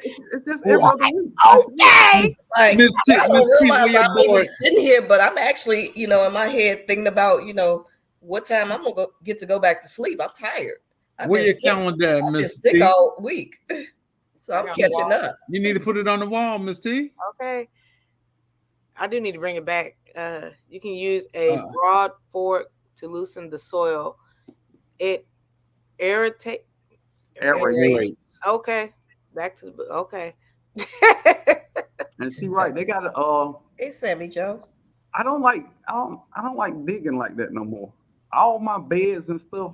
It's just every other week. Okay. Like, I don't realize I'm even sitting here, but I'm actually, in my head thinking about, what time I'm gonna get to go back to sleep. I'm tired. Where your calendar, I've been Miss sick T? all week, so I'm catching up. You need to put it on the wall, Miss T. Okay. I do need to bring it back. You can use a broad fork to loosen the soil. It aerates. Okay. Back to okay. And see, right, they got a Hey, Sammy Joe. I don't like digging like that no more. All my beds and stuff,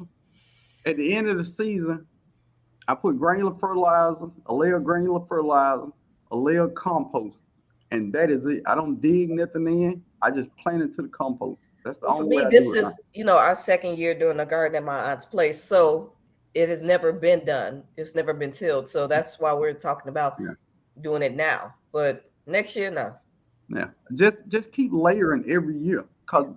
at the end of the season, I put granular fertilizer, a layer of granular fertilizer, a layer of compost, and that is it. I don't dig nothing in. I just plant it to the compost. That's the only way I do it. For me, this is, our second year doing a garden at my aunt's place. So it has never been done. It's never been tilled. So that's why we're talking about doing it now. But next year, no. Yeah. Just keep layering every year. Because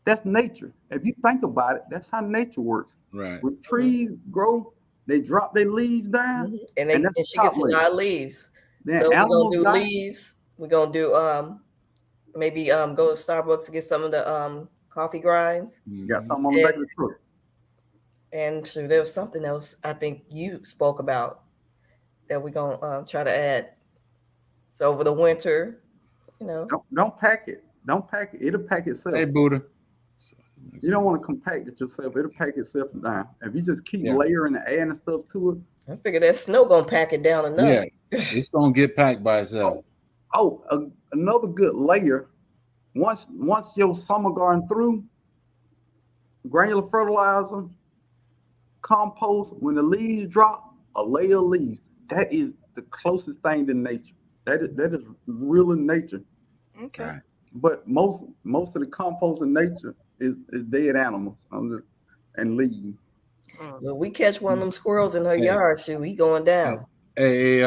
that's nature. If you think about it, that's how nature works. Right. When trees grow, they drop their leaves down. And she gets a lot of leaves. Then so we're gonna do leaves. We're gonna do maybe go to Starbucks to get some of the coffee grinds. Got something on the back of the truck. And so there was something else I think you spoke about that we're gonna try to add. So over the winter, you know. Don't pack it. Don't pack it. It'll pack itself. Hey, Buddha. You don't want to compact it yourself. It'll pack itself down. If you just keep layering and adding stuff to it. I figure that snow gonna pack it down enough. Yeah, it's gonna get packed by itself. Another good layer. Once your summer garden through, granular fertilizer, compost. When the leaves drop, a layer of leaves. That is the closest thing to nature. That is real in nature. Okay. Right. But most of the compost in nature is dead animals and leaves. Well, we catch one of them squirrels in her yard, shoot, he going down. Hey,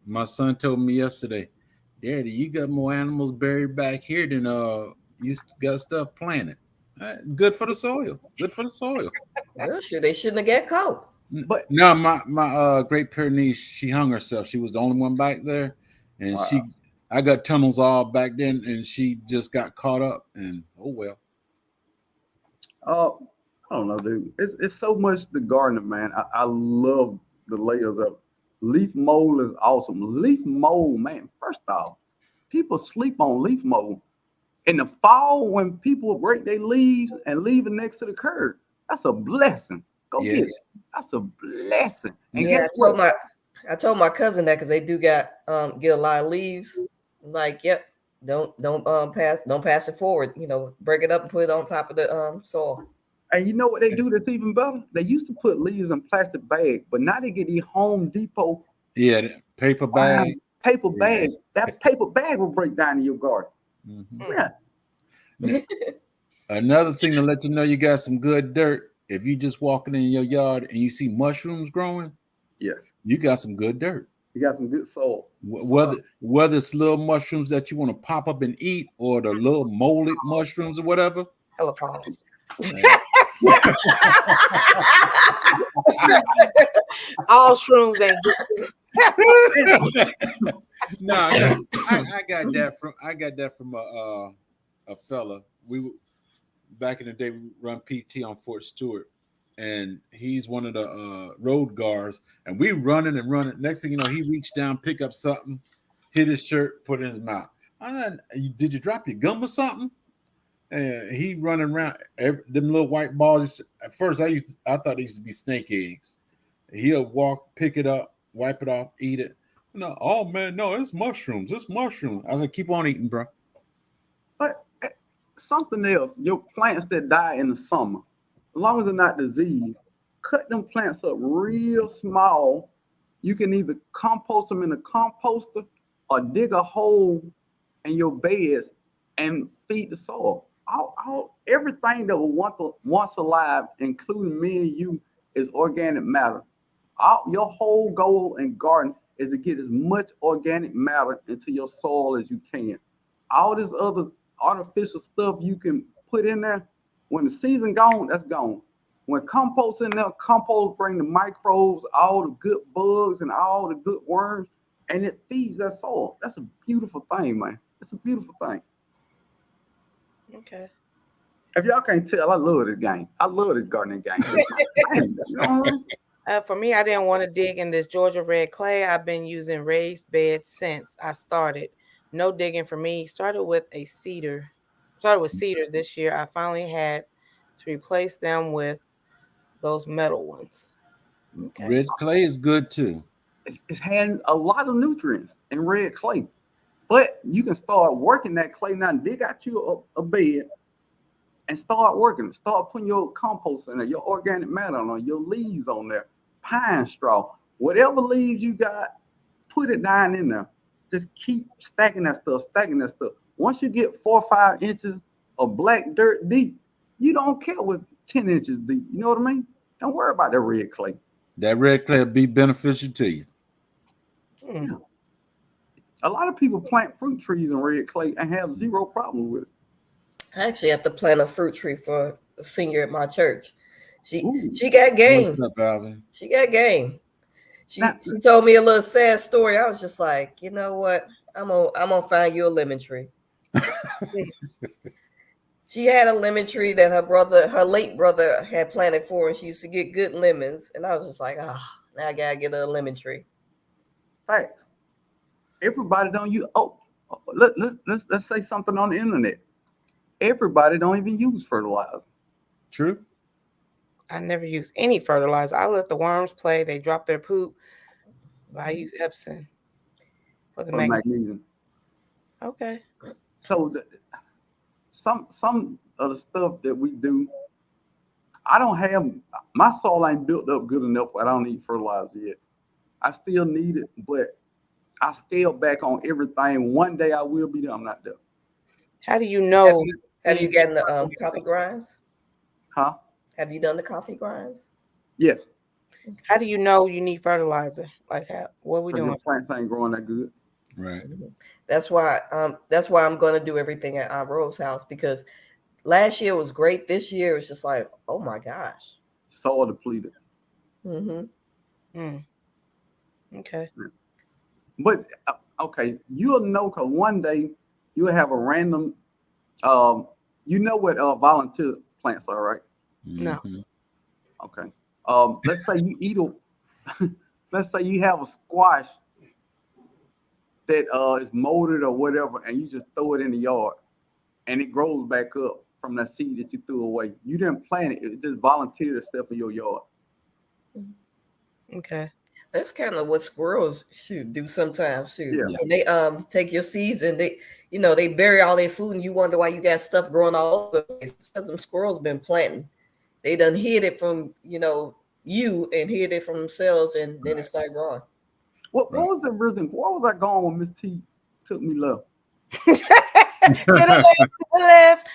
my son told me yesterday, Daddy, you got more animals buried back here than you got stuff planted. Good for the soil. Good for the soil. Well, sure, they shouldn't have got caught. But no, my great Pyrenees, she hung herself. She was the only one back there, and I got tunnels all back then, and she just got caught up. And oh well. I don't know, dude. It's so much the gardening, man. I love the layers of leaf mold is awesome. Leaf mold, man. First off, people sleep on leaf mold. In the fall, when people break their leaves and leave it next to the curb, that's a blessing. Go get it. That's a blessing. And yeah, I told my cousin that because they do get a lot of leaves. Like, yep, don't pass it forward. You know, break it up and put it on top of the soil. And you know what they do that's even better? They used to put leaves in plastic bags, but now they get these Home Depot. Yeah, paper bag. Paper bag. That paper bag will break down in your garden. Mm-hmm. Yeah. Another thing to let you know you got some good dirt. If you just walking in your yard and you see mushrooms growing, you got some good dirt. You got some good soil. Whether it's little mushrooms that you want to pop up and eat, or the little molded mushrooms or whatever. Hella pause. All shrooms ain't good. No, I got that from a fella. We back in the day we run PT on Fort Stewart, and he's one of the road guards, and we running. Next thing you know, he reached down, pick up something, hit his shirt, put it in his mouth. I said, did you drop your gum or something? And he running around them little white balls. At first, I thought they used to be snake eggs. He'll walk, pick it up, wipe it off, eat it. No, oh man, no, it's mushrooms. It's mushrooms. I said, keep on eating, bro. But something else, your plants that die in the summer, as long as they're not diseased, cut them plants up real small. You can either compost them in a composter or dig a hole in your beds and feed the soil. Everything that was once alive, including me and you, is organic matter. Your whole goal in garden is to get as much organic matter into your soil as you can. All this other artificial stuff you can put in there, when the season gone, that's gone. When compost in there, compost bring the microbes, all the good bugs and all the good worms, and it feeds that soil. That's a beautiful thing, man. It's a beautiful thing. Okay. If y'all can't tell, I love this game. I love this gardening game. For me, I didn't want to dig in this Georgia red clay. I've been using raised beds since I started. No digging for me. Started with cedar this year. I finally had to replace them with those metal ones. Okay. Red clay is good too. It's had a lot of nutrients in red clay. But you can start working that clay now. Dig out you a bed and start working. Start putting your compost in there, your organic matter on there, your leaves on there, pine straw, whatever leaves you got, put it down in there. Just keep stacking that stuff. Once you get 4 or 5 inches of black dirt deep, you don't care what's 10 inches deep. You know what I mean? Don't worry about that red clay. That red clay will be beneficial to you. Yeah. A lot of people plant fruit trees in red clay and have zero problem with it. I actually have to plant a fruit tree for a senior at my church. She got game. What's up, Alvin? She got game. She told me a little sad story. I was just like, you know what? I'm gonna find you a lemon tree. She had a lemon tree that her late brother had planted for her, and she used to get good lemons. And I was just like, now I gotta get her a lemon tree. Facts. Everybody don't use. Let's say something on the internet. Everybody don't even use fertilizer. True. I never use any fertilizer. I let the worms play. They drop their poop. I use Epsom for the magnesium. Okay. So some of the stuff that we do, I don't have, my soil ain't built up good enough. I don't need fertilizer yet. I still need it, but I scale back on everything. One day I will be there. I'm not there. How do you know? Have you gotten the coffee grinds? Huh? Have you done the coffee grinds? Yes. How do you know you need fertilizer? Like what are we doing? Your plants ain't growing that good. Right. That's why I'm going to do everything at Aunt Rose's house, because last year was great. This year it's just like, oh my gosh. Soil depleted. Okay. But okay, you'll know, because one day you'll have a random, you know what volunteer plants are, right? No. Okay. Let's say you eat let's say you have a squash that is molded or whatever, and you just throw it in the yard and it grows back up from that seed that you threw away. You didn't plant it, it just volunteered itself in your yard. Okay. That's kind of what squirrels should do sometimes too. Yeah. When they take your seeds and they bury all their food, and you wonder why you got stuff growing all over the place. Because some squirrels been planting. They done hid it from you and hid it from themselves, and then it started growing. What was the reason? What was I going when Miss T took me left? To the left.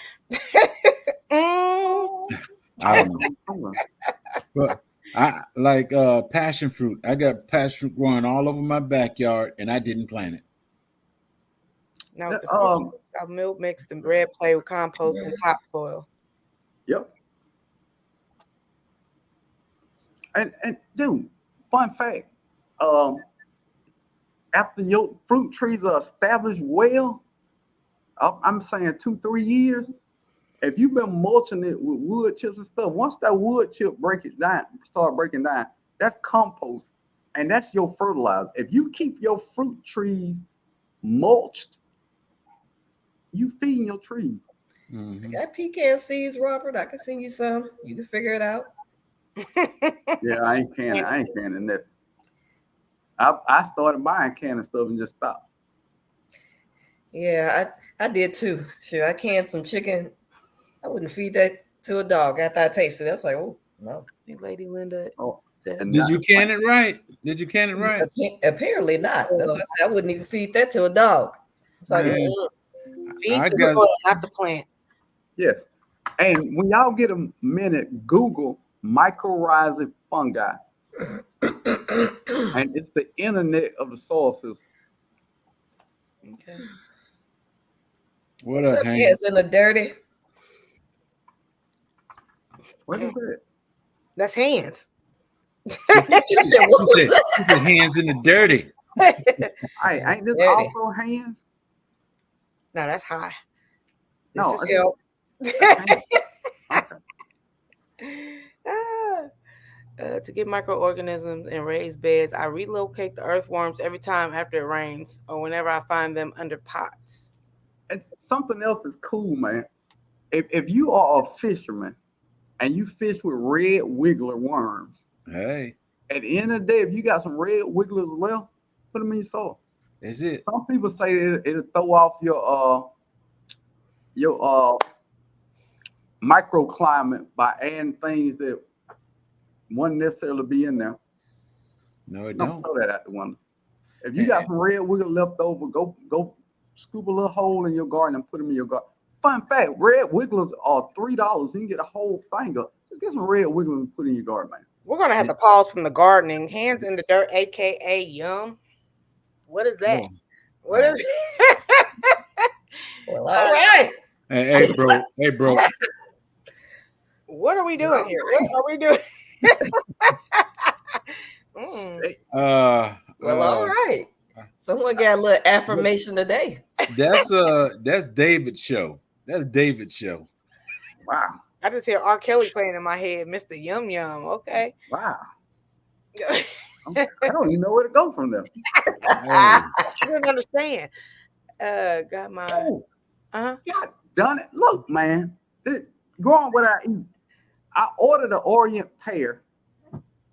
I don't know. But I like passion fruit. I got passion fruit growing all over my backyard, and I didn't plant it. Now with the fruit, I milk mixed and bread play with compost and topsoil. Yep. And dude, fun fact. After your fruit trees are established well, I'm saying 2-3 years, if you've been mulching it with wood chips and stuff, once that wood chip start breaking down, that's compost, and that's your fertilizer. If you keep your fruit trees mulched, you feeding your trees. I got pecan seeds, Robert. I can send you some. You can figure it out. Yeah, I ain't canning that. I started buying canning stuff and just stopped. Yeah, I did too. Sure, I canned some chicken. I wouldn't feed that to a dog after I tasted it. I was like, oh no. Lady Linda. Did you can it right? Did you can it right? Apparently not. That's why I said I wouldn't even feed that to a dog. So feed the soil, not the plant. Yes. And when y'all get a minute, Google mycorrhizal fungi. And it's the internet of the soil system. Okay. What up, Hank? It's in the dirty. What is that? That's hands. What was that? Put hands in the dirty. Hey, ain't this Dirty. also hands? No, that's high. This No, is help. To get microorganisms in raised beds, I relocate the earthworms every time after it rains or whenever I find them under pots. And something else is cool, man. If you are a fisherman and you fish with red wiggler worms, Hey, at the end of the day, if you got some red wigglers left, put them in your soil. is it? Some people say it'll throw off your microclimate by adding things that wouldn't necessarily be in there. No, it Don't don't. throw that out the window. If you got some red wiggle left over, go scoop a little hole in your garden and put them in your garden. Fun fact, red wigglers are $3. You can get a whole thing up. Just get some red wigglers and put in your garden, man. We're going to have to pause from the gardening. Hands in the dirt, a.k.a. yum. What is that? Oh. What is Well, all right. Hey, bro. What are we doing here? What are we doing? Well, all right. Someone got a little affirmation today. That's David's show. That's David's show. Wow. I just hear R. Kelly playing in my head, Mr. Yum Yum. Okay. Wow. I don't even know where to go from there. I didn't understand. Got my Oh, uh-huh. God done it. Look, man. Go on what I eat. I ordered an Orient pear,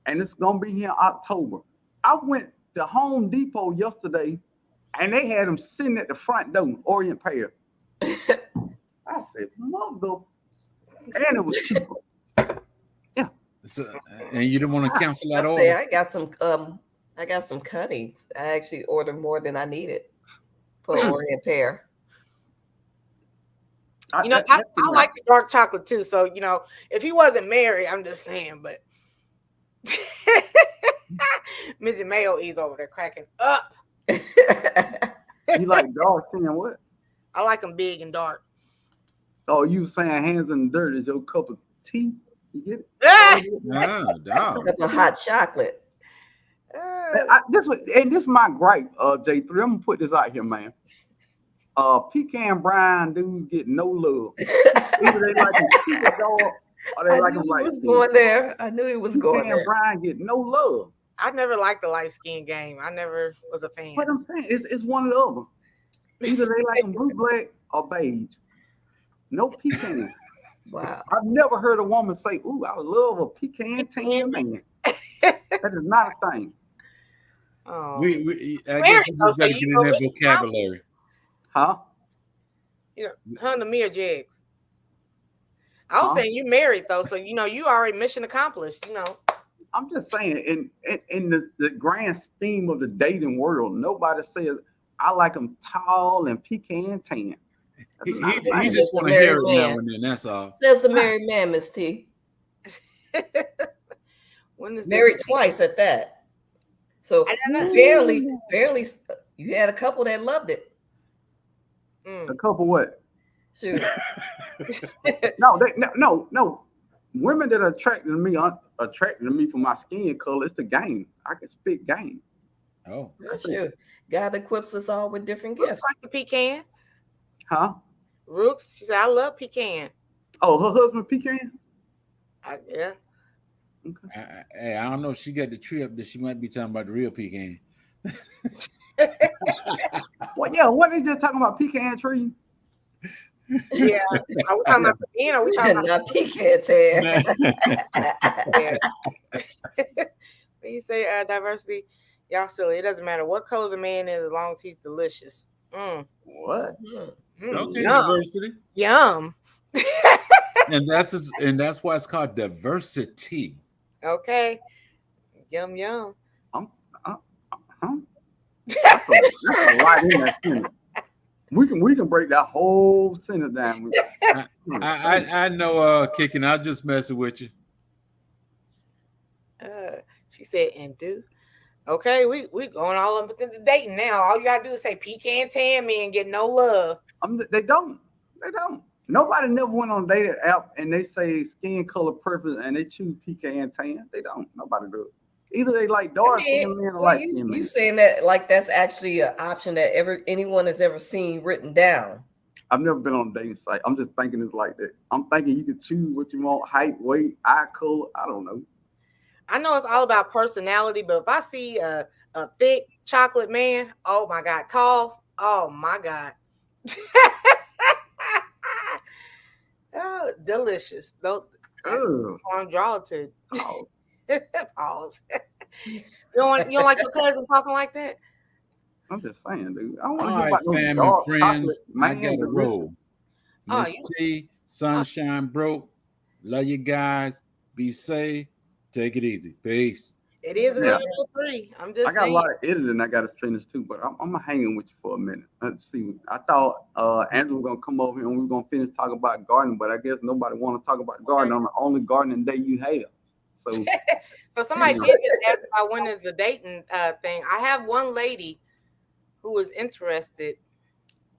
and it's gonna be here in October. I went to Home Depot yesterday, and they had them sitting at the front door, Orient pear. I said, mother, and it was cheaper. So, and you didn't want to cancel that I order? say I got some cuttings. I actually ordered more than I needed for Orient pear. I like the dark chocolate too. So, if he wasn't married, I'm just saying, but Midget Mayo is over there cracking up. You like dark skin what? I like them big and dark. So you saying hands in the dirt is your cup of tea? You get it? Dog. That's a hot chocolate. This is my gripe, J3. I'm gonna put this out here, man. Pecan brine dudes get no love. Either they like a super dog or they like a light skin. Going there. I knew he was going there. Pecan brine get no love. I never liked the light skin game. I never was a fan. What I'm saying it's one or the other. Either they like them blue, black, or beige. No pecan. Wow. I've never heard a woman say, "Ooh, I love a pecan tan man." That is not a thing. Oh. I guess we just got to get in that vocabulary. Huh? Namir Jiggs. I was saying you married though, so you already mission accomplished. I'm just saying, in the grand scheme of the dating world, nobody says I like them tall and pecan tan. He just want to hear it now and then. That's all. Says the married man, Miss T. When is married twice at that? So apparently, you had a couple that loved it. A couple what? Shoot. No. Women that are attracted to me for my skin color. It's the game. I can spit game. Oh, sure. God equips us all with different gifts. Like the pecan. Huh? Rooks, she said, I love pecan. Oh, her husband pecan? Yeah. Okay. I don't know if she got the tree up there. She might be talking about the real pecan. Well, yeah, what they just talking about pecan tree? Yeah. Are we talking about pecan? Are we talking about pecan tan? When you say diversity, y'all silly. It doesn't matter what color the man is as long as he's delicious. What? Okay, yum. diversity. Yum. and that's why it's called diversity. Okay. Yum yum. That's a lot in that sentence. We can break that whole sentence down. I know, Kicking. I'll just messing with you. She said, and do. Okay, we going all up into the dating now. All you gotta do is say pecan tan men get no love. They don't. Nobody never went on a dating app and they say skin color preference and they choose pecan tan. They don't. Nobody do it. Either they like dark skin men or light skin men. You saying that like that's actually an option that anyone has ever seen written down? I've never been on a dating site. I'm just thinking it's like that. I'm thinking you can choose what you want, height, weight, eye color. I don't know. I know it's all about personality, but if I see a thick chocolate man, oh my God, tall, oh my God. Oh, delicious. I'm drawn to. Pause. You don't like your cousin talking like that? I'm just saying, dude. I don't want All to hear right, about family no friends. Man, I got to roll. Miss yeah. T, Sunshine Broke. Love you guys. Be safe. Take it easy. Peace. It is 11:03. I'm just I got saying. a lot of editing I got to finish too, but I'm hanging with you for a minute. Let's see. I thought Andrew was gonna come over here and we were gonna finish talking about gardening, but I guess nobody want to talk about gardening on the only gardening day you have. So, so somebody did just ask about when is the dating thing. I have one lady who is interested.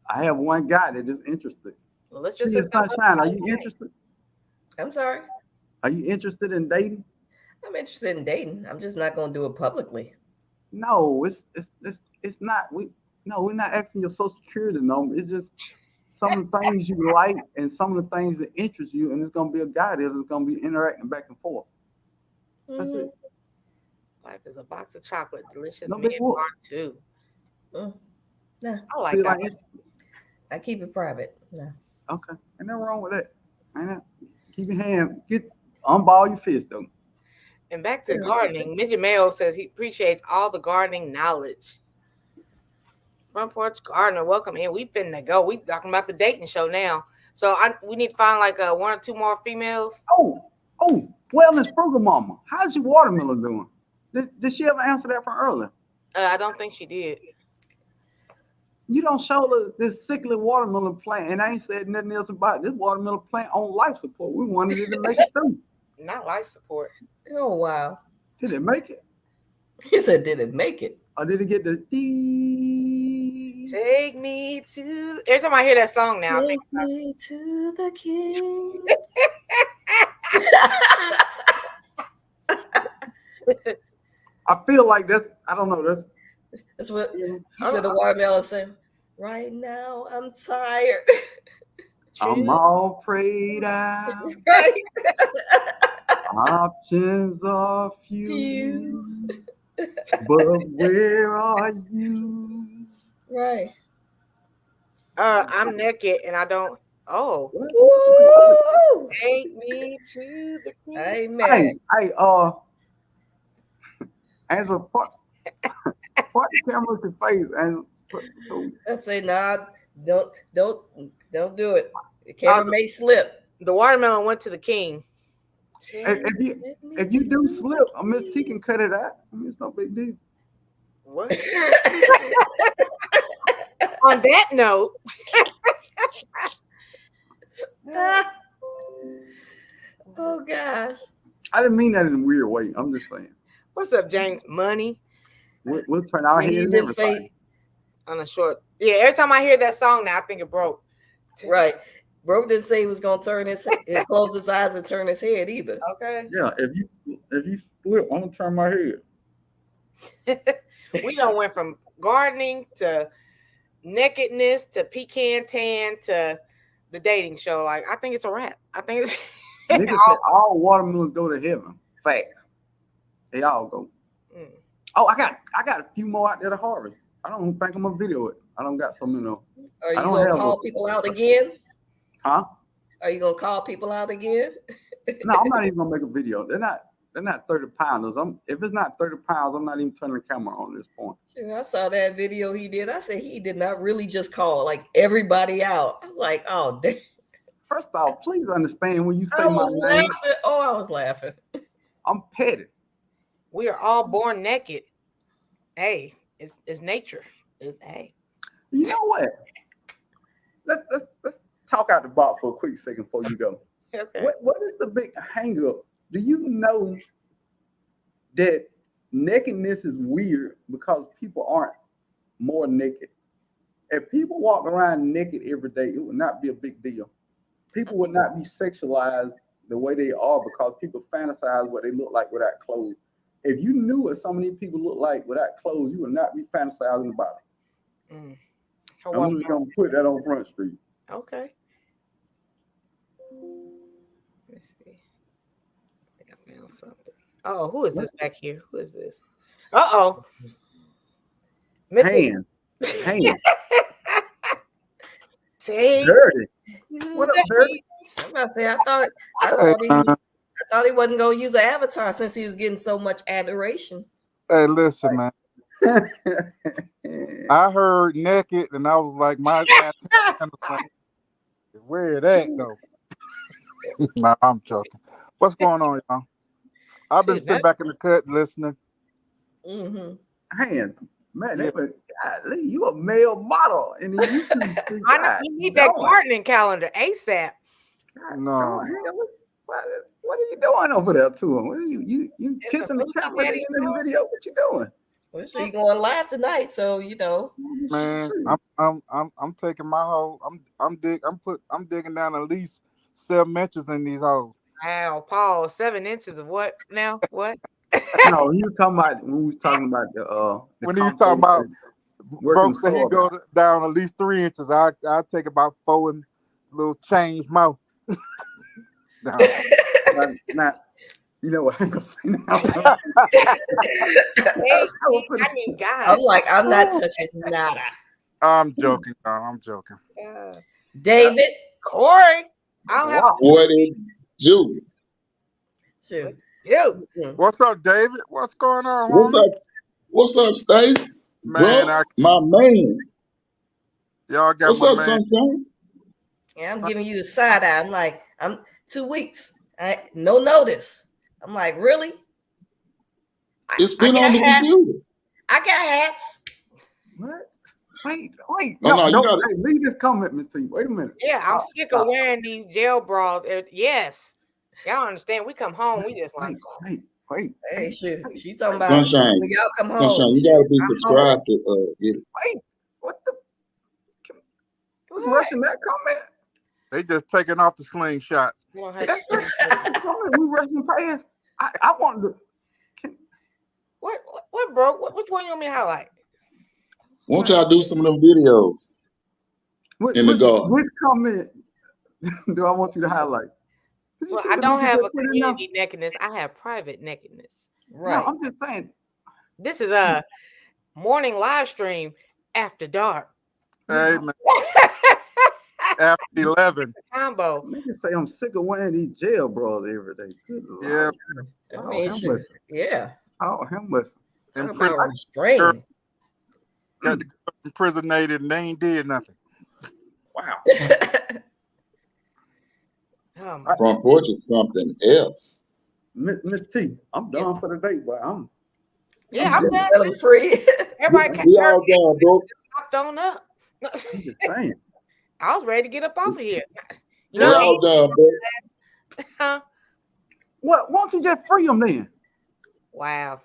I have one guy that is interested. Well, let's just Sunshine. Are you interested? I'm sorry. Are you interested in dating? I'm interested in dating. I'm just not going to do it publicly. No, it's not. We're not asking your social security number. It's just some of the things you like and some of the things that interest you, and it's gonna be a guy there that's gonna be interacting back and forth. That's it. Life is a box of chocolate, delicious No men big whoop. are too. Mm. Nah, I like See, that. like, I keep it private. No. okay, ain't nothing wrong with that. Ain't that? Keep your hand, unball your fist though. And back to gardening, Midget Mayo says he appreciates all the gardening knowledge. Front Porch Gardener, welcome in. We finna go. We talking about the dating show now. So we need to find like one or two more females. Oh, well, Miss Frugal Mama, how's your watermelon doing? Did she ever answer that from earlier? I don't think she did. You don't show this sickly watermelon plant, and I ain't said nothing else about it. This watermelon plant on life support. We wanted it to make it through. Not life support. Oh wow. Did it make it? He said, "Did it make it?" Or did it get the Take me to. Every time I hear that song now, I think Take me to the king. I feel like that's, I don't know, That's what he said. The watermelon said, "Right now, I'm tired." I'm all prayed out. Right. Options are few. But where are you? Right. I'm naked and I don't. Oh, Woo! take me to the king. Amen. Hey, Angela, part the camera with your face, and Let's say, nah, don't do it. The camera may slip. The watermelon went to the king. if you do slip, Miss T can cut it out. I mean, it's no big deal. What? On that note, oh gosh. I didn't mean that in a weird way. I'm just saying. what's up, James? Money We'll turn our head You and didn't everything. say on a short. Yeah, every time I hear that song now, I think it broke. right. Bro didn't say he was gonna turn his close his eyes and turn his head either. Okay. Yeah, if you split, I'm gonna turn my head. We done went from gardening to nakedness to pecan tan to the dating show. Like, I think it's a wrap. I think it's Niggas say all watermelons go to heaven. Facts. They all go. Oh, I got a few more out there to harvest. I don't think I'm gonna video it. I don't got so many. Are you I don't gonna have call people out again? Huh? Are you gonna call people out again? No, I'm not even gonna make a video. They're not 30 pounders. If it's not 30 pounds, I'm not even turning the camera on at this point. Sure, I saw that video he did. I said he did not really just call like everybody out. I was like, oh, damn. First off, please understand when you say I my was name, laughing. Oh, I was laughing. I'm petty. we are all born naked. Hey, it's nature. It's hey. You know what? Let's talk out the box for a quick second before you go. Okay. What is the big hang up? Do you know that nakedness is weird because people aren't more naked? If people walk around naked every day, it would not be a big deal. People would not be sexualized the way they are because people fantasize what they look like without clothes. If you knew what so many people look like without clothes, you would not be fantasizing about it. I'm just gonna put that on Front Street. Okay. Let's see. I think I found something. Oh, who is this back here? Who is this? Uh-oh. Hands. Take Dirty. What up, Dirty? I'm about to say I thought he wasn't gonna use an avatar since he was getting so much adoration. Hey, listen, man. I heard naked, and I was like, my where that though? Nah, I'm joking. What's going on, y'all? I've been sitting back in the cut listening. Hands, man, golly, you a male model, and you I know you need that gardening calendar ASAP. No. What are you doing over there to him? What are you kissing the camera at the end of the video? What you doing? Well, so you're going live tonight, so you know. Man, I'm taking my hole. I'm digging down at least 7 inches in these holes. Wow, Paul, 7 inches of what now? What? No, he was talking about when we was talking about the when he was talking about working Broke said he so go down at least 3 inches. I take about 4 and little change mouth. Nah. Now, you know what I'm gonna say now. Hey, I need God. I'm like, I'm not touching nada. I'm joking, y'all. I'm joking. David. Corey. I don't have What it do? Shoot. you. What's up, David? What's going on, What's homie? up? What's up, Stace? Man, Bro, my man. y'all got What's my up, man. sunshine? Yeah, I'm giving you the side eye. I'm like, I'm 2 weeks. No notice. I'm like, really? It's been on the computer. I got hats. What? Wait. Oh, no, you don't gotta- hey, leave this comment, Miss T. Wait a minute. Yeah, I'm sick of wearing these gel bras. Yes. Y'all understand? We come home, we just like, Wait. Hey, shoot. She talking about Sunshine. when y'all come home. Sunshine, you gotta be I'm subscribed to get it. Wait. What the? what? Rushing that comment? They just taking off the slingshots. You don't have That's to- comment. We rushing past. I wanted to. What, bro? Which one you want me to highlight? Won't y'all do some of them videos in the garden? Which comment do I want you to highlight? Did you Well, see I the don't link have that a put in there? community nakedness. I have private nakedness. Right. No, I'm just saying. This is a morning live stream after dark. Hey, man. After 11. Combo. Niggas say I'm sick of wearing these gel bras every day. Good Yeah. I Lord. mean, Oh, shoot. Yeah. Oh, him listen. Talk In about prison, restraint. got the girl imprisonated and they ain't did nothing. Wow. Front porch is something else. Miss T, I'm done for the day, but I'm I'm done. Set them free. Everybody We all done, bro. popped on up. just saying. I was ready to get up off of here. You We know, all done, bro. huh? What? Why don't you just free them then? Wow.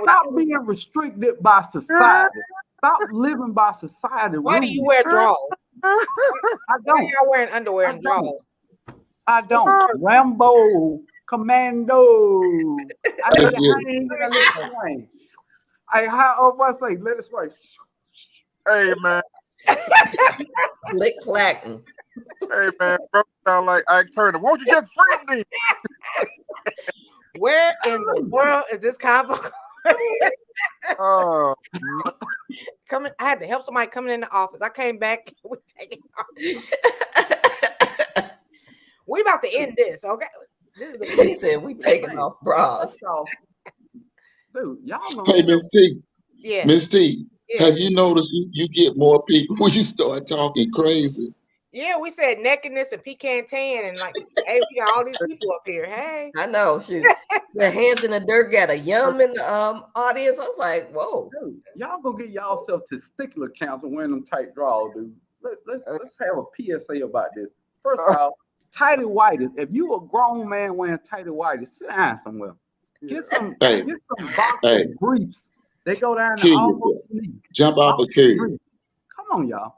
Stop being restricted by society. Stop living by society. Why do you wear drawers? I Why don't. are y'all wearing underwear and I don't. drawers? I don't. Rambo, Commando. I That's let it. it hang and I let it swing. How I say, let it swing. Hey, man. Click clacking. Hey, man. Bro, sound like Ike Turner. Won't you just free me? Where in the world is this combo? Oh, Coming, I had to help somebody coming in the office. I came back. We taking off. We about to end this, okay? This is He said we taking off bras. Dude, y'all know. Hey, Miss T. Yeah. Miss T, Yeah. have you noticed you get more people when you start talking crazy? Yeah, we said nakedness and pecan tan, and like, hey, we got all these people up here. Hey, I know. Shoot. The hands in the dirt got a yum in the audience. I was like, whoa. Dude, y'all gonna get y'all self testicular cancer wearing them tight drawers, dude. Let's have a PSA about this. First off, tighty whities. If you a grown man wearing tighty whities, sit down somewhere. Get some boxer briefs. They go down to Kill almost yourself. knee. Jump off a curb. Come on, y'all.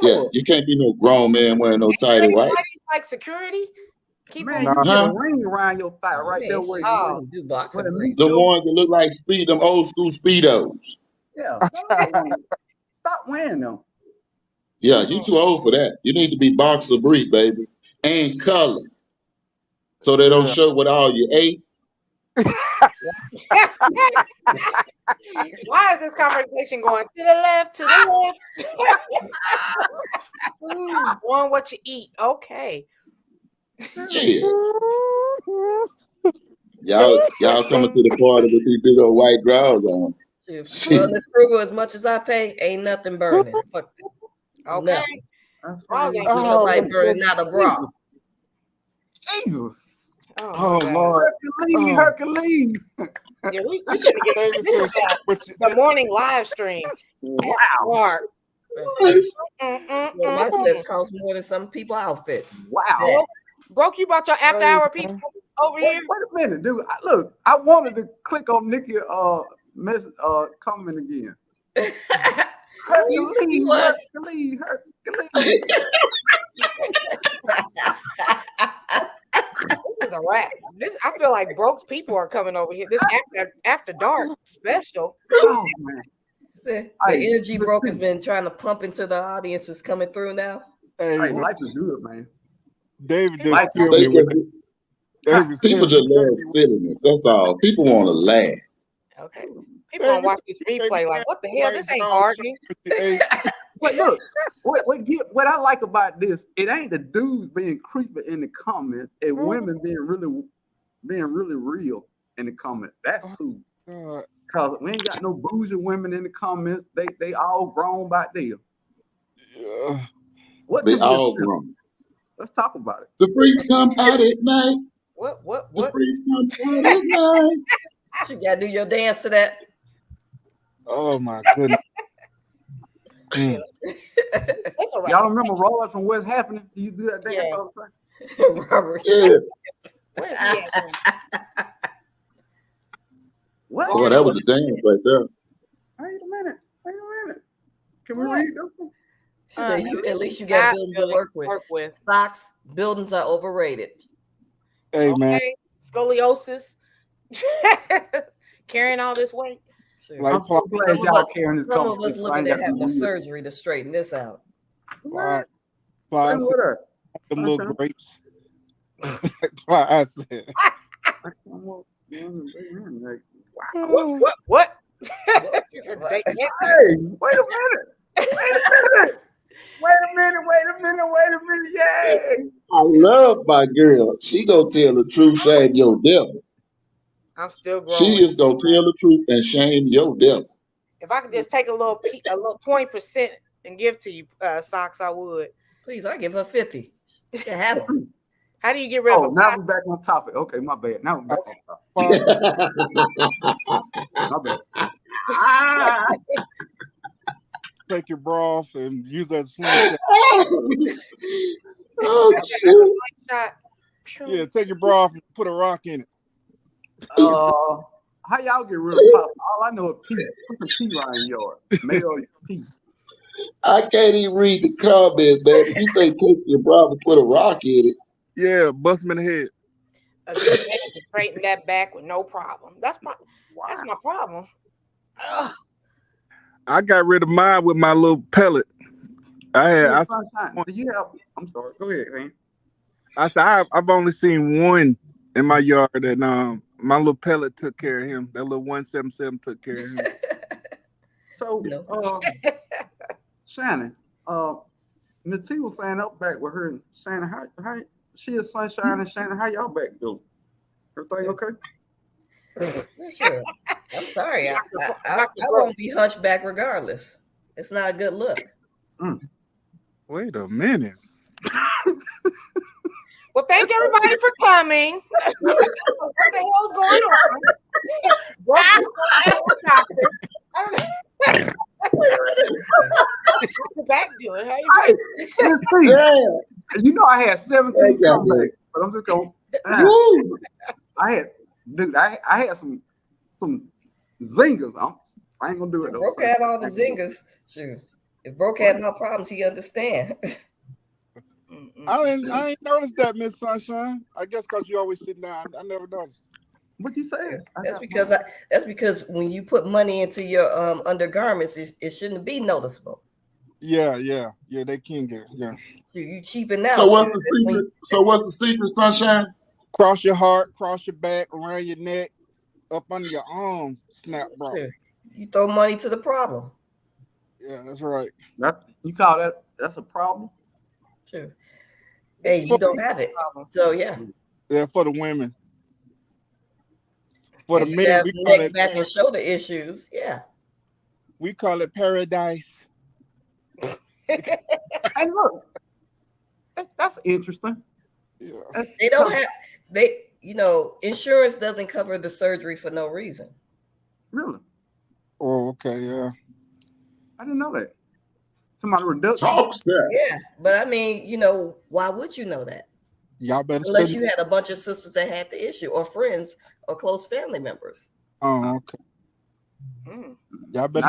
Yeah, you can't be no grown man wearing no tighty white. like security. Keep Man, on. you get Huh? a ring around your thigh right there where Oh. you do boxing. The ones that look like them old school Speedos. Yeah. Stop wearing them. Yeah, you too old for that. You need to be boxer brief, baby. And color. So they don't show what all you ate. Why is this conversation going to the left, to the left? On what you eat. Okay. Yeah. Y'all coming to the party with these big old white drawers on. Well, this frugal as much as I pay, ain't nothing burning. Fuck it. Okay. Bras ain't nobody burning out a bra. Jesus. Oh Lord. Hercules. Yeah, we could get the morning live stream. Wow. Well, my sets cost more than some people outfits. Wow. Broke, you brought your after hour people over here. Wait a minute, dude. Look, I wanted to click on Nikki comment again. Hercules. This is a wrap. I feel like broke people are coming over here. This after dark special. Oh man. The Hey, energy broke has been trying to pump into the audience is coming through now. Hey, life is good, man. David just Life killed is me They with just, that. people just love silliness. That's all. People want to laugh. Okay. People gonna watch this replay like, what the hell? This ain't gardening. But look, what I like about this, it ain't the dudes being creepy in the comments and women being really real in the comments. That's cool. Cause we ain't got no bougie women in the comments. They all grown back there. What They do all this? grown. Let's talk about it. The freaks come out at night. What? The freaks come out at night. You gotta do your dance to that. Oh my goodness. That's all right. Y'all remember Robert from What's Happening? He used to do that dance all the time. Robert. Yeah. Where's he at? What? Boy, that was a dance right there. Wait a minute. Can we read this? She said, at least you got buildings to buildings work with. Stocks, buildings are overrated. Hey man, Scoliosis. Carrying all this weight. Sure. like I'm so glad y'all carrying this Some of us conversation. looking at having a surgery to straighten this out. Fly What? said, them little grapes. Fly said. What? Hey, wait a minute. Yay! I love my girl. She gonna tell the truth, shame your devil. I'm still growing. She is gonna tell the truth and shame your devil. If I could just take a little 20% and give to you, Socks, I would. Please, I give her 50. You can have them. How do you get rid of a now possum? we're back on topic. Okay, my bad. Now we're back on topic. My bad. Take your bra off and use that slingshot. Oh shit! Yeah, take your bra off and put a rock in it. How y'all get rid of pop? All I know is pee. Put some pee right in your yard. Male pee. I can't even read the comments, baby. You say take your bra and put a rock in it. Yeah, bust him in the head. A good man can straighten that back with no problem. That's my problem. Ugh. I got rid of mine with my little pellet. Do you have? I'm sorry. Go ahead, man. I said I've only seen one in my yard that my little pellet took care of him. That little 177 took care of him. So, Shannon, Miss T was saying up back with her and Shannon, how she is Sunshine and Shannon, how y'all back doing? Everything okay? Sure. I'm sorry. I won't be hunchback regardless. It's not a good look. Wait a minute. Well, thank everybody for coming. What the hell's going on? I don't know. What's the back doing? How you You know I had 17 comebacks, but I'm just going. I had some zingers. I ain't gonna do it though. Broke had all the zingers. Sure. If Broke had no problems, he understand. I ain't noticed that, Miss Sunshine. I guess because you always sit down. I never noticed. What you say? That's because when you put money into your undergarments, it shouldn't be noticeable. Yeah, they can get You cheaping out. So what's the secret? So what's the secret, Sunshine? Cross your heart, cross your back, around your neck, up under your arm, snap bra. Sure. You throw money to the problem. Yeah, that's right. You call that's a problem? Sure. Hey, you don't have it. So yeah. Yeah, for the women. For the you men, we call it back and shoulder issues. Yeah. We call it paradise. Hey, look, that's interesting. Yeah. They don't have insurance doesn't cover the surgery for no reason. Really? Oh, okay, yeah. I didn't know that. Somebody reduction. Talk, sir. Yeah, but I mean, why would you know that? Y'all better unless you had a bunch of sisters that had the issue, or friends, or close family members. Oh, okay. Y'all better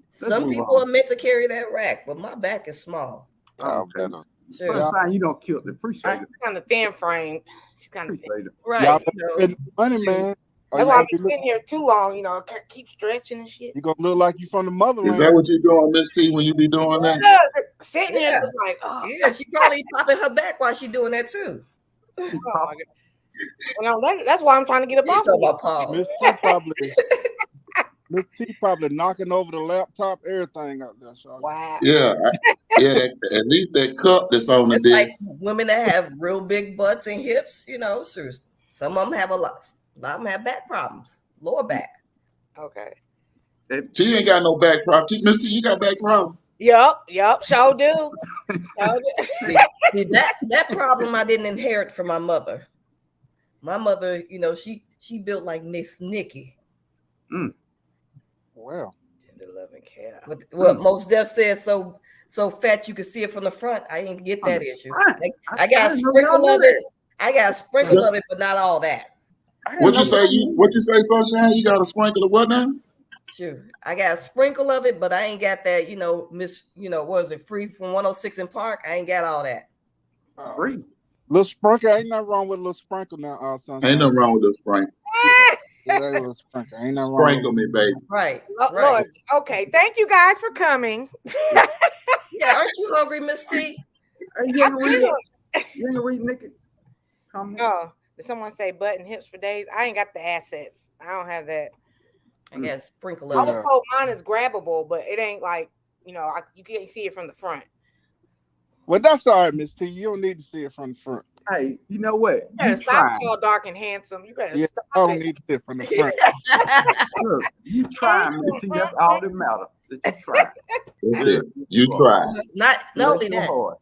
some people are meant to carry that rack, but my back is small. Y'all better Sure. Sunshine, you don't kill it. Appreciate it. Kind of thin frame. She's kind of thin. Appreciate it. Right. Y'all You know, spend money, man. Or That's you why gonna I be be sitting here too long, you know, keep stretching and shit. you gonna look like you from the Is motherland. that what you doing, Miss T, when you be doing that? Yeah, sitting here Yeah. just like, oh, yeah, she probably popping her back while she doing that too. oh my God. You know, that's why I'm trying to get a She's bump. talking about pause. Miss T probably knocking over the laptop, everything out there. So Wow. Yeah, at least that cup that's on the It's like desk. women that have real big butts and hips, you know, sure. Some of them have a lot of them have back problems, lower back. Okay. T ain't got no back problem. Miss T, you got back problem. Yup, sure do. See, that problem I didn't inherit from my mother. My mother, you know, she built like Miss Nikki. well. What Most Def said, so fat you can see it from the front. I didn't get that issue. I got a sprinkle of it. I got a sprinkle of it, but not all that. What you say, Sunshine? You got a sprinkle of what now? Sure. I got a sprinkle of it, but I ain't got that, you know, what is it, Free from 106 in Park? I ain't got all that. Free. Little sprinkle, ain't nothing wrong with a little sprinkle now, Sunshine. Ain't nothing wrong with the sprinkle. Yeah, a little sprinkle. Ain't nothing Sprinkle wrong me, baby. Right. Lord, okay. Thank you guys for coming. Yeah, aren't you hungry, Miss T? You ain't read Nikki? Oh, did someone say butt and hips for days? I ain't got the assets. I don't have that. I got a sprinkle I of was it. told mine is grabbable, but it ain't like, you know, you can't see it from the front. Well, that's all right, Miss T. You don't need to see it from the front. Hey, you know what? You better stop tall, dark, and handsome. You better stop I don't it. need to see it from the front. Look, you trying, Miss T. That's all that matters. That you try. That's it. You try. Not only Bless your that, heart.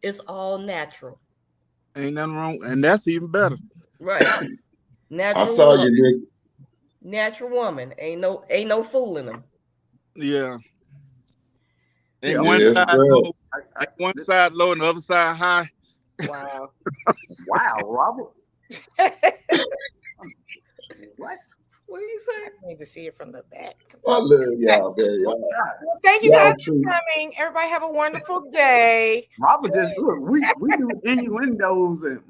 it's all natural. Ain't nothing wrong, and that's even better. Right. I Natural saw woman. you, Nick. Natural woman. Ain't no fooling them. Yeah. Yeah, And one Yes, side sir. low, one side low and the other side high. Wow. Wow, Robert. What? What do you say? I need to see it from the back. I love y'all, man. Well, thank you Y'all guys true. for coming. Everybody have a wonderful day. Robert just look. We do innuendos and